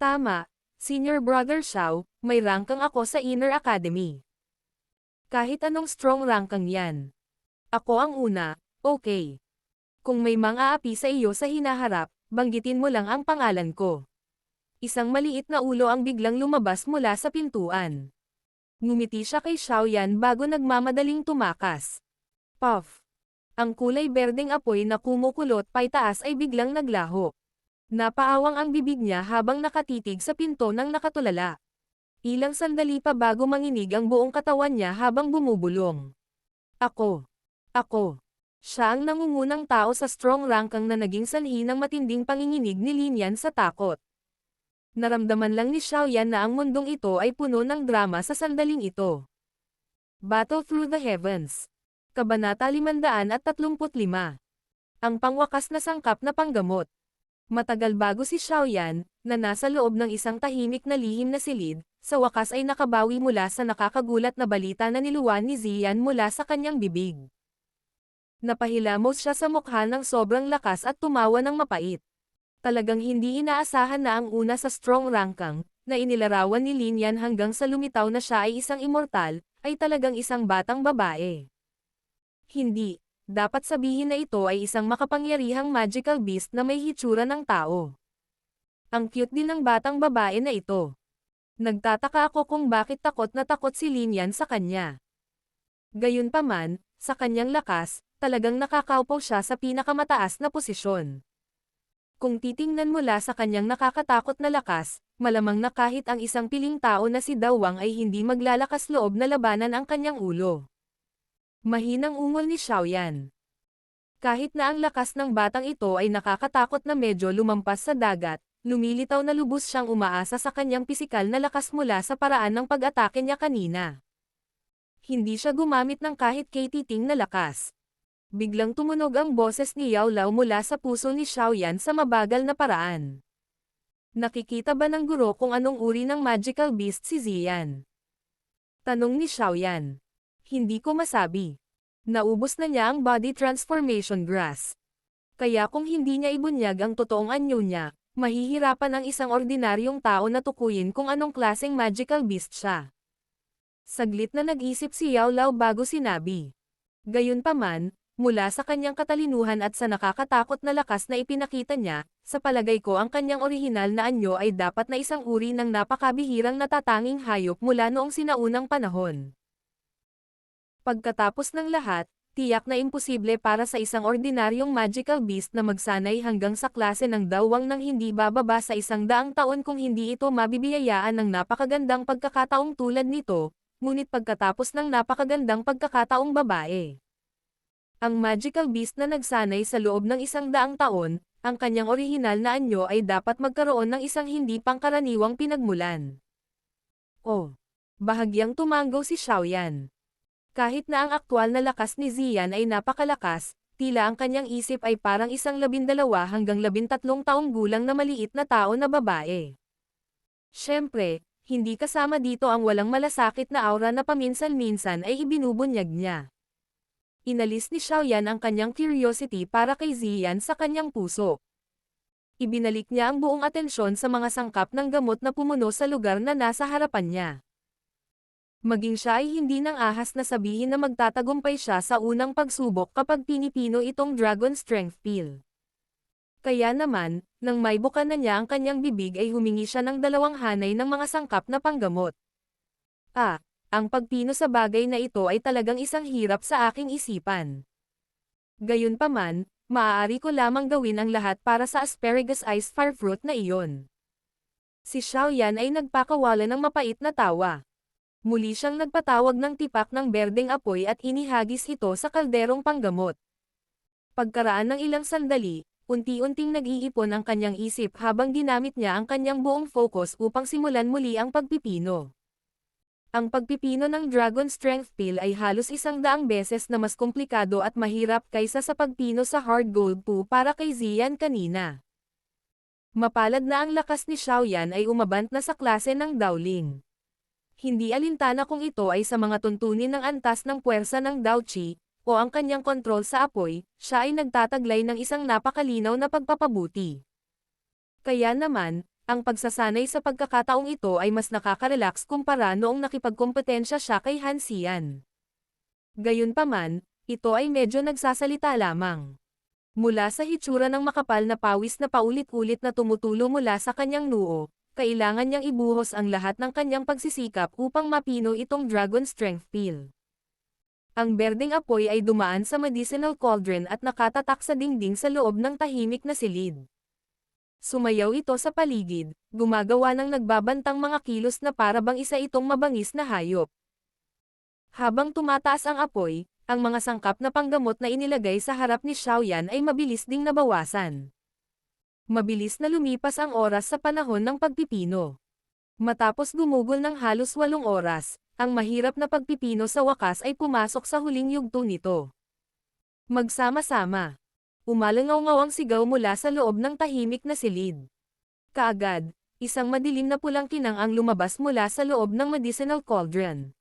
Tama, Senior Brother Xiao, may rangkang ako sa Inner Academy. Kahit anong strong rangkang yan. Ako ang una, okay. Kung may mga api sa iyo sa hinaharap, banggitin mo lang ang pangalan ko. Isang maliit na ulo ang biglang lumabas mula sa pintuan. Ngumiti siya kay Xiaoyan bago nagmamadaling tumakas. Puff! Ang kulay berdeng apoy na kumukulot paitaas ay biglang naglaho. Napaawang ang bibig niya habang nakatitig sa pinto ng nakatulala. Ilang sandali pa bago manginig ang buong katawan niya habang bumubulong. Ako. Siya ang nangungunang tao sa strong rangkang na naging sanhi ng matinding panginginig ni Lin Yan sa takot. Naramdaman lang ni Xiaoyan na ang mundong ito ay puno ng drama sa sandaling ito. Battle Through the Heavens. Kabanata 535. Ang pangwakas na sangkap na panggamot. Matagal bago si Xiaoyan, na nasa loob ng isang tahimik na lihim na silid, sa wakas ay nakabawi mula sa nakakagulat na balita na niluwan ni Zian mula sa kanyang bibig. Napahilamos siya sa mukha ng sobrang lakas at tumawa ng mapait. Talagang hindi inaasahan na ang una sa strong rangkang, na inilarawan ni Lin Yan hanggang sa lumitaw na siya ay isang immortal, ay talagang isang batang babae. Hindi, dapat sabihin na ito ay isang makapangyarihang magical beast na may hitsura ng tao. Ang cute din ng batang babae na ito. Nagtataka ako kung bakit takot na takot si Lin Yan sa kanya. Gayunpaman, sa kanyang lakas, talagang nakakaupo siya sa pinakamataas na posisyon. Kung titingnan mula sa kanyang nakakatakot na lakas, malamang na kahit ang isang piling tao na si Dawang ay hindi maglalakas loob na labanan ang kanyang ulo. Mahinang ungol ni Xiaoyan. Kahit na ang lakas ng batang ito ay nakakatakot na medyo lumampas sa dagat, lumilitaw na lubos siyang umaasa sa kanyang pisikal na lakas mula sa paraan ng pag-atake niya kanina. Hindi siya gumamit ng kahit katiting na lakas. Biglang tumunog ang boses ni Yao Lao mula sa puso ni Xiaoyan sa mabagal na paraan. Nakikita ba ng guro kung anong uri ng magical beast si Zian? Tanong ni Xiaoyan. Hindi ko masabi. Naubos na niya ang body transformation grass. Kaya kung hindi niya ibunyag ang totoong anyo niya, mahihirapan ang isang ordinaryong tao na tukuyin kung anong klaseng magical beast siya. Saglit na nag-isip si Yao Lao bago sinabi. Gayunpaman, mula sa kanyang katalinuhan at sa nakakatakot na lakas na ipinakita niya, sa palagay ko ang kanyang orihinal na anyo ay dapat na isang uri ng napakabihirang natatanging hayop mula noong sinaunang panahon. Pagkatapos ng lahat, tiyak na imposible para sa isang ordinaryong magical beast na magsanay hanggang sa klase ng dawang nang hindi bababa sa 100 taon kung hindi ito mabibiyayaan ng napakagandang pagkakataong tulad nito, ngunit pagkatapos ng napakagandang pagkakataong babae. Ang magical beast na nagsanay sa loob ng 100 taon, ang kanyang orihinal na anyo ay dapat magkaroon ng isang hindi pangkaraniwang pinagmulan. Oh! Bahagyang tumango si Xiaoyan. Kahit na ang aktwal na lakas ni Ziyan ay napakalakas, tila ang kanyang isip ay parang isang 12 hanggang 13 taong gulang na maliit na tao na babae. Siyempre, hindi kasama dito ang walang malasakit na aura na paminsan-minsan ay ibinubunyag niya. Inalis ni Xiaoyan ang kanyang curiosity para kay Ziyan sa kanyang puso. Ibinalik niya ang buong atensyon sa mga sangkap ng gamot na pumuno sa lugar na nasa harapan niya. Maging siya ay hindi nang ahas na sabihin na magtatagumpay siya sa unang pagsubok kapag pinipino itong Dragon Strength Pill. Kaya naman, nang maibukan na niya ang kanyang bibig ay humingi siya ng 2 hanay ng mga sangkap na panggamot. Ang pagpino sa bagay na ito ay talagang isang hirap sa aking isipan. Gayunpaman, maaari ko lamang gawin ang lahat para sa asparagus iced fire fruit na iyon. Si Xiaoyan ay nagpakawala ng mapait na tawa. Muli siyang nagpatawag ng tipak ng berdeng apoy at inihagis ito sa kalderong panggamot. Pagkaraan ng ilang sandali, unti-unting nag-iipon ang kanyang isip habang ginamit niya ang kanyang buong focus upang simulan muli ang pagpipino. Ang pagpipino ng Dragon Strength Pill ay halos 100 beses na mas komplikado at mahirap kaysa sa pagpino sa Hard Gold Po para kay Ziyan kanina. Mapalad na ang lakas ni Xiaoyan ay umabant na sa klase ng Daoling. Hindi alintana kung ito ay sa mga tuntunin ng antas ng puwersa ng Dao Qi, o ang kanyang kontrol sa apoy, siya ay nagtataglay ng isang napakalinaw na pagpapabuti. Kaya naman, ang pagsasanay sa pagkakataong ito ay mas nakaka-relax kumpara noong nakipagkompetensya siya kay Han Xian. Gayunpaman, ito ay medyo nagsasalita lamang. Mula sa hitsura ng makapal na pawis na paulit-ulit na tumutulo mula sa kanyang noo, kailangan niyang ibuhos ang lahat ng kanyang pagsisikap upang mapino itong Dragon Strength Pill. Ang berdeng apoy ay dumaan sa medicinal cauldron at nakatatak sa dingding sa loob ng tahimik na silid. Sumayaw ito sa paligid, gumagawa ng nagbabantang mga kilos na para bang isa itong mabangis na hayop. Habang tumataas ang apoy, ang mga sangkap na panggamot na inilagay sa harap ni Xiaoyan ay mabilis ding nabawasan. Mabilis na lumipas ang oras sa panahon ng pagpipino. Matapos gumugol ng halos 8 oras, ang mahirap na pagpipino sa wakas ay pumasok sa huling yugto nito. Magsama-sama. Umalangaw-ngaw ang sigaw mula sa loob ng tahimik na silid. Kaagad, isang madilim na pulang kinang ang lumabas mula sa loob ng medicinal cauldron.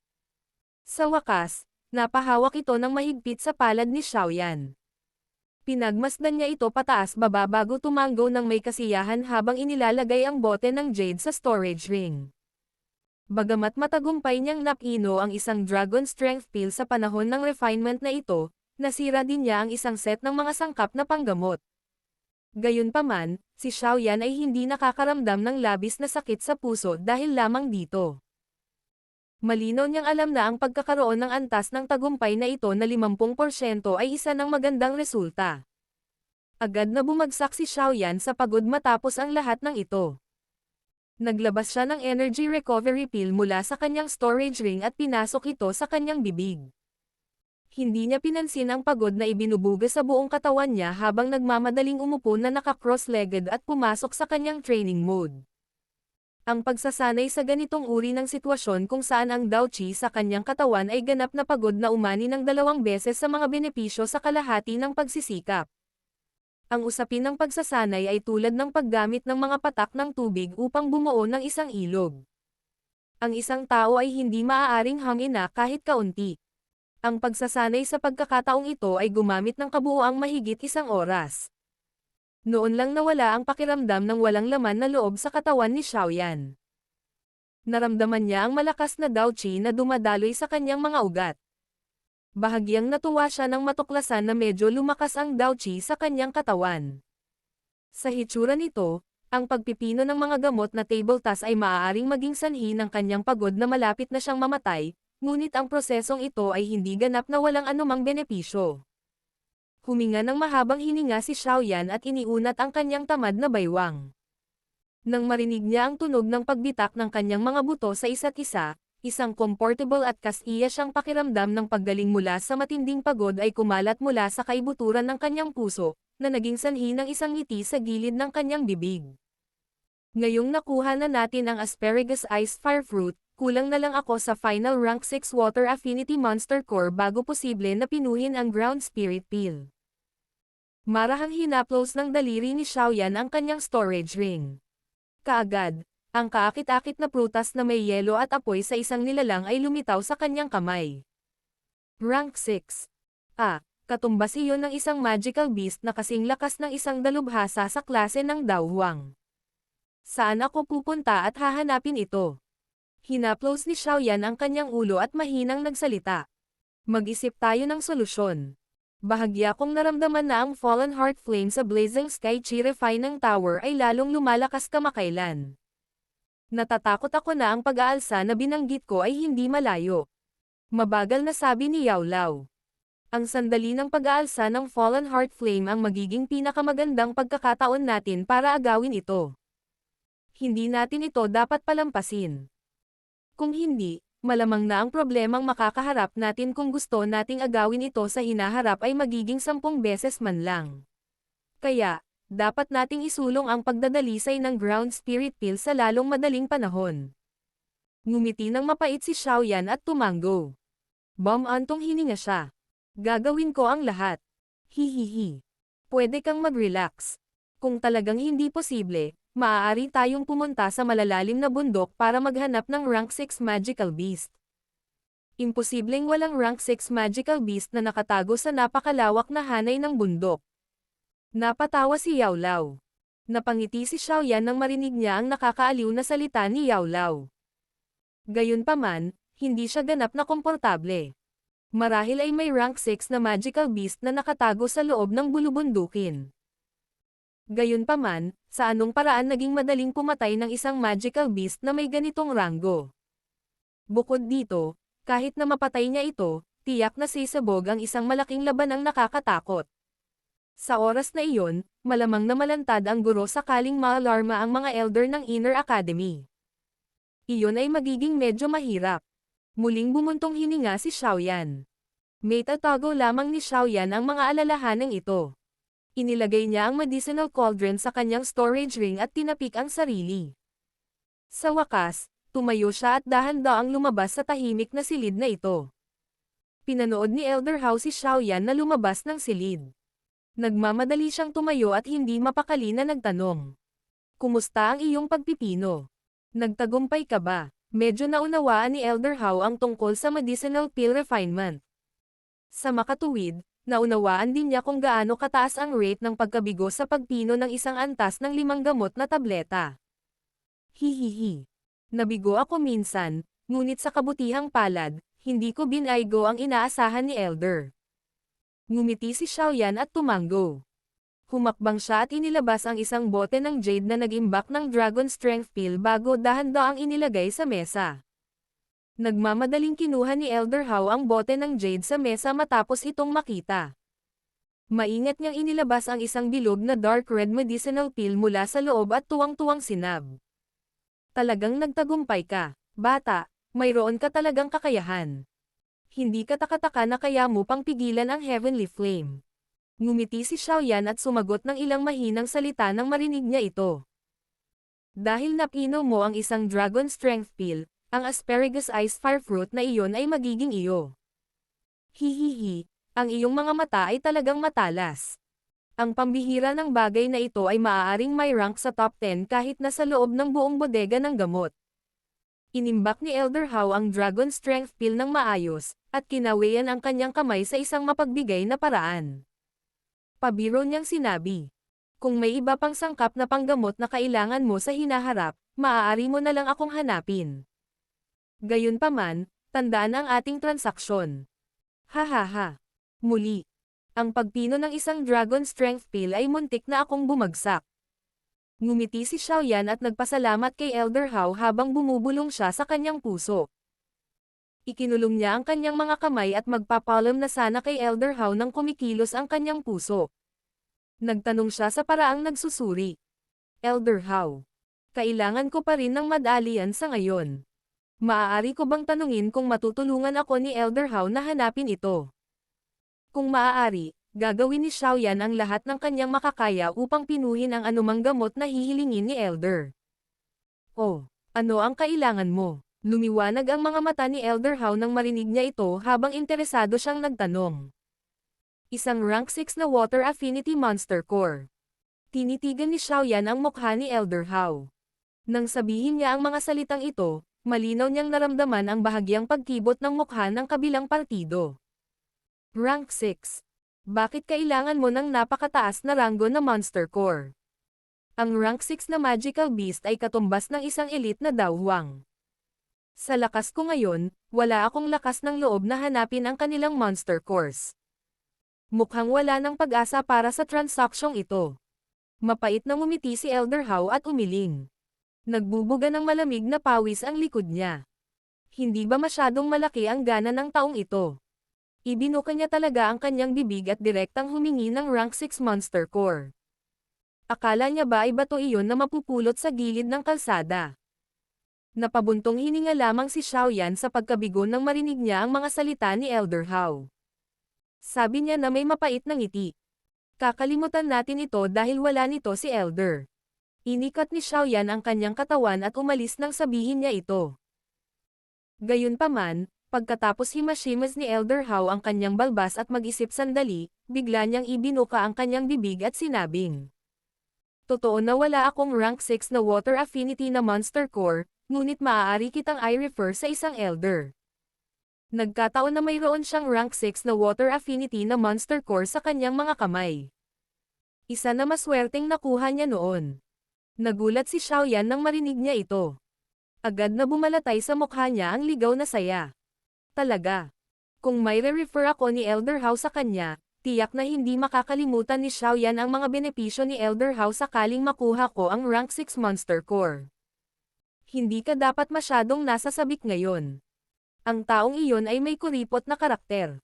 Sa wakas, napahawak ito ng mahigpit sa palad ni Xiaoyan. Pinagmasdan niya ito pataas-baba bago tumango ng may kasiyahan habang inilalagay ang bote ng jade sa storage ring. Bagamat matagumpay niyang napino ang isang Dragon Strength Pill sa panahon ng refinement na ito, nasira din niya ang isang set ng mga sangkap na panggamot. Gayunpaman, si Xiaoyan ay hindi nakakaramdam ng labis na sakit sa puso dahil lamang dito. Malinaw niyang alam na ang pagkakaroon ng antas ng tagumpay na ito na 50% ay isa ng magandang resulta. Agad na bumagsak si Xiaoyan sa pagod matapos ang lahat ng ito. Naglabas siya ng energy recovery pill mula sa kanyang storage ring at pinasok ito sa kanyang bibig. Hindi niya pinansin ang pagod na ibinubuga sa buong katawan niya habang nagmamadaling umupo na naka-cross-legged at pumasok sa kanyang training mode. Ang pagsasanay sa ganitong uri ng sitwasyon kung saan ang Dao Qi sa kanyang katawan ay ganap na pagod na umani ng 2 beses sa mga benepisyo sa kalahati ng pagsisikap. Ang usapin ng pagsasanay ay tulad ng paggamit ng mga patak ng tubig upang bumuo ng isang ilog. Ang isang tao ay hindi maaaring hangina kahit kaunti. Ang pagsasanay sa pagkakataong ito ay gumamit ng kabuuang mahigit 1 oras. Noon lang nawala ang pakiramdam ng walang laman na loob sa katawan ni Xiaoyan. Naramdaman niya ang malakas na Dao Qi na dumadaloy sa kanyang mga ugat. Bahagyang natuwa siya nang matuklasan na medyo lumakas ang Dao Qi sa kanyang katawan. Sa hitsura nito, ang pagpipino ng mga gamot na table task ay maaaring maging sanhi ng kanyang pagod na malapit na siyang mamatay, ngunit ang prosesong ito ay hindi ganap na walang anumang benepisyo. Huminga ng mahabang hininga si Xiaoyan at iniunat ang kanyang tamad na baywang. Nang marinig niya ang tunog ng pagbitak ng kanyang mga buto sa isa't isa, isang comfortable at kasiya siyang pakiramdam ng paggaling mula sa matinding pagod ay kumalat mula sa kaibuturan ng kanyang puso, na naging sanhi ng isang ngiti sa gilid ng kanyang bibig. Ngayong nakuha na natin ang Asparagus Ice Fire Fruit, kulang na lang ako sa Final Rank 6 Water Affinity Monster Core bago posible na pinuhin ang Ground Spirit Peel. Marahang hinaplos ng daliri ni Xiaoyan ang kanyang storage ring. Kaagad, ang kaakit-akit na prutas na may yelo at apoy sa isang nilalang ay lumitaw sa kanyang kamay. Rank 6. Katumbas iyon ng isang magical beast na kasing lakas ng isang dalubhasa sa klase ng Daohuang. Saan ako pupunta at hahanapin ito? Hinaplos ni Xiaoyan ang kanyang ulo at mahinang nagsalita. Mag-isip tayo ng solusyon. Bahagya kong naramdaman na ang Fallen Heart Flame sa Blazing Sky Chi-Refine ng tower ay lalong lumalakas kamakailan. Natatakot ako na ang pag-aalsa na binanggit ko ay hindi malayo. Mabagal na sabi ni Yao Lao. Ang sandali ng pag-aalsa ng Fallen Heart Flame ang magiging pinakamagandang pagkakataon natin para agawin ito. Hindi natin ito dapat palampasin. Kung hindi, malamang na ang problemang makakaharap natin kung gusto nating agawin ito sa hinaharap ay magiging 10 beses man lang. Kaya, dapat nating isulong ang pagdadalisay ng Ground Spirit Peel sa lalong madaling panahon. Ngumiti ng mapait si Xiaoyan at tumango. Antong hininga siya. Gagawin ko ang lahat. Hihihi. Pwede kang mag-relax. Kung talagang hindi posible, maaari tayong pumunta sa malalalim na bundok para maghanap ng Rank 6 Magical Beast. Imposibleng walang Rank 6 Magical Beast na nakatago sa napakalawak na hanay ng bundok. Napatawa si Yao Lao. Napangiti si Xiaoyan nang marinig niya ang nakakaaliw na salita ni Yao Lao. Gayunpaman, hindi siya ganap na komportable. Marahil ay may Rank 6 na Magical Beast na nakatago sa loob ng bulubundukin. Gayunpaman, sa anong paraan naging madaling pumatay ng isang Magical Beast na may ganitong ranggo? Bukod dito, kahit na mapatay niya ito, tiyak na sisabog ang isang malaking labanang nakakatakot. Sa oras na iyon, malamang na malantad ang guro sakaling maalarma ang mga elder ng Inner Academy. Iyon ay magiging medyo mahirap. Muling bumuntong hininga si Xiaoyan. May tatago lamang ni Xiaoyan ang mga alalahanang ito. Inilagay niya ang medicinal cauldron sa kanyang storage ring at tinapik ang sarili. Sa wakas, tumayo siya at dahan-daang lumabas sa tahimik na silid na ito. Pinanood ni Elder Hao si Xiaoyan na lumabas ng silid. Nagmamadali siyang tumayo at hindi mapakali na nagtanong. Kumusta ang iyong pagpipino? Nagtagumpay ka ba? Medyo naunawaan ni Elder Hao ang tungkol sa medicinal pill refinement. Sa makatuwid, naunawaan din niya kung gaano kataas ang rate ng pagkabigo sa pagpino ng isang antas ng 5 gamot na tableta. Hihihi. Nabigo ako minsan, ngunit sa kabutihang palad, hindi ko binaygo ang inaasahan ni Elder. Ngumiti si Xiaoyan at tumango. Humakbang siya at inilabas ang isang bote ng jade na nag-imbak ng Dragon Strength Pill bago dahan-daang inilagay sa mesa. Nagmamadaling kinuha ni Elder Hao ang bote ng jade sa mesa matapos itong makita. Maingat niyang inilabas ang isang bilog na dark red medicinal pill mula sa loob at tuwang-tuwang sinab. Talagang nagtagumpay ka, bata, mayroon ka talagang kakayahan. Hindi ka takataka na kaya mo pang pigilan ang Heavenly Flame. Ngumiti si Xiaoyan at sumagot ng ilang mahinang salita nang marinig niya ito. Dahil napino mo ang isang Dragon Strength Pill, ang Asparagus Ice Fire Fruit na iyon ay magiging iyo. Hihihi, ang iyong mga mata ay talagang matalas. Ang pambihira ng bagay na ito ay maaaring may rank sa top 10 kahit nasa loob ng buong bodega ng gamot. Inimbak ni Elder Hao ang Dragon Strength Pill ng maayos, at kinawayan ang kanyang kamay sa isang mapagbigay na paraan. Pabiro niyang sinabi, kung may iba pang sangkap na panggamot na kailangan mo sa hinaharap, maaari mo na lang akong hanapin. Gayunpaman, tandaan ang ating transaksyon. Hahaha. Muli, ang pagpino ng isang Dragon Strength Pill ay muntik na akong bumagsak. Ngumiti si Xiaoyan at nagpasalamat kay Elder Hao habang bumubulong siya sa kanyang puso. Ikinulong niya ang kanyang mga kamay at magpapalam na sana kay Elder Hao nang kumikilos ang kanyang puso. Nagtanong siya sa paraang nagsusuri. Elder Hao, kailangan ko pa rin ng madalian sa ngayon. Maaari ko bang tanungin kung matutulungan ako ni Elder Hao na hanapin ito? Kung maaari, gagawin ni Xiaoyan ang lahat ng kanyang makakaya upang pinuhin ang anumang gamot na hihilingin ni Elder. Oh, ano ang kailangan mo? Lumiwanag ang mga mata ni Elder Hao nang marinig niya ito habang interesado siyang nagtanong. Isang rank 6 na Water Affinity Monster Core. Tinitigan ni Xiaoyan ang mukha ni Elder Hao. Nang sabihin niya ang mga salitang ito, malinaw niyang naramdaman ang bahagyang pagkibot ng mukha ng kabilang partido. Rank 6. Bakit kailangan mo ng napakataas na ranggo na Monster Core? Ang rank 6 na Magical Beast ay katumbas ng isang elite na Daohuang. Sa lakas ko ngayon, wala akong lakas ng loob na hanapin ang kanilang Monster Cores. Mukhang wala ng pag-asa para sa transaksyong ito. Mapait na ngumiti si Elder Hao at umiling. Nagbubuga ng malamig na pawis ang likod niya. Hindi ba masyadong malaki ang gana ng taong ito? Ibinuka niya talaga ang kanyang bibig at direktang humingi ng rank 6 Monster Core. Akala niya ba ay bato iyon na mapupulot sa gilid ng kalsada? Napabuntong hininga lamang si Xiaoyan sa pagkabigo nang marinig niya ang mga salita ni Elder Hao. Sabi niya na may mapait na ngiti. Kakalimutan natin ito dahil wala nito si Elder. Inikat ni Xiaoyan ang kanyang katawan at umalis nang sabihin niya ito. Gayunpaman, pagkatapos himashimas ni Elder Hao ang kanyang balbas at mag-isip sandali, bigla niyang ibinuka ang kanyang bibig at sinabing. Totoo na wala akong rank 6 na Water Affinity na Monster Core, ngunit maaari kitang i-refer sa isang Elder. Nagkataon na mayroon siyang rank 6 na Water Affinity na Monster Core sa kanyang mga kamay. Isa na maswerteng nakuha niya noon. Nagulat si Xiaoyan nang marinig niya ito. Agad na bumalatay sa mukha niya ang ligaw na saya. Talaga. Kung may re-refer ako ni Elder Hao sa kanya, tiyak na hindi makakalimutan ni Xiaoyan ang mga benepisyo ni Elder Hao sakaling makuha ko ang rank 6 Monster Core. Hindi ka dapat masyadong nasa sabik ngayon. Ang taong iyon ay may kuripot na karakter.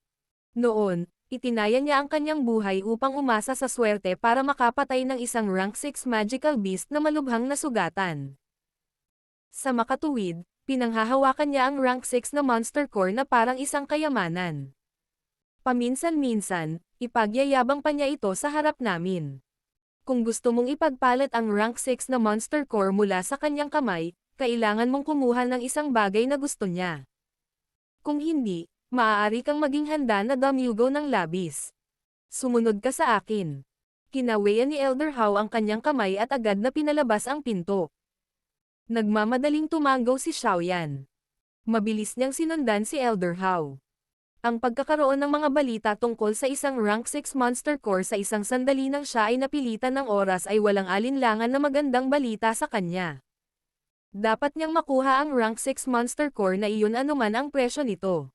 Noon, itinaya niya ang kanyang buhay upang umasa sa swerte para makapatay ng isang rank 6 magical beast na malubhang nasugatan. Sa makatuwid, pinanghahawakan niya ang rank 6 na Monster Core na parang isang kayamanan. Paminsan-minsan, ipagyayabang pa niya ito sa harap namin. Kung gusto mong ipagpalit ang rank 6 na Monster Core mula sa kanyang kamay, kailangan mong kumuha ng isang bagay na gusto niya. Kung hindi, maaari kang maging handa na damyugaw ng labis. Sumunod ka sa akin. Kinawayan ni Elder Hao ang kanyang kamay at agad na pinalabas ang pinto. Nagmamadaling tumanggaw si Xiaoyan. Mabilis niyang sinundan si Elder Hao. Ang pagkakaroon ng mga balita tungkol sa isang rank 6 Monster Core sa isang sandali nang siya ay napilitan ng oras ay walang alinlangan na magandang balita sa kanya. Dapat niyang makuha ang rank 6 Monster Core na iyon anuman ang presyo nito.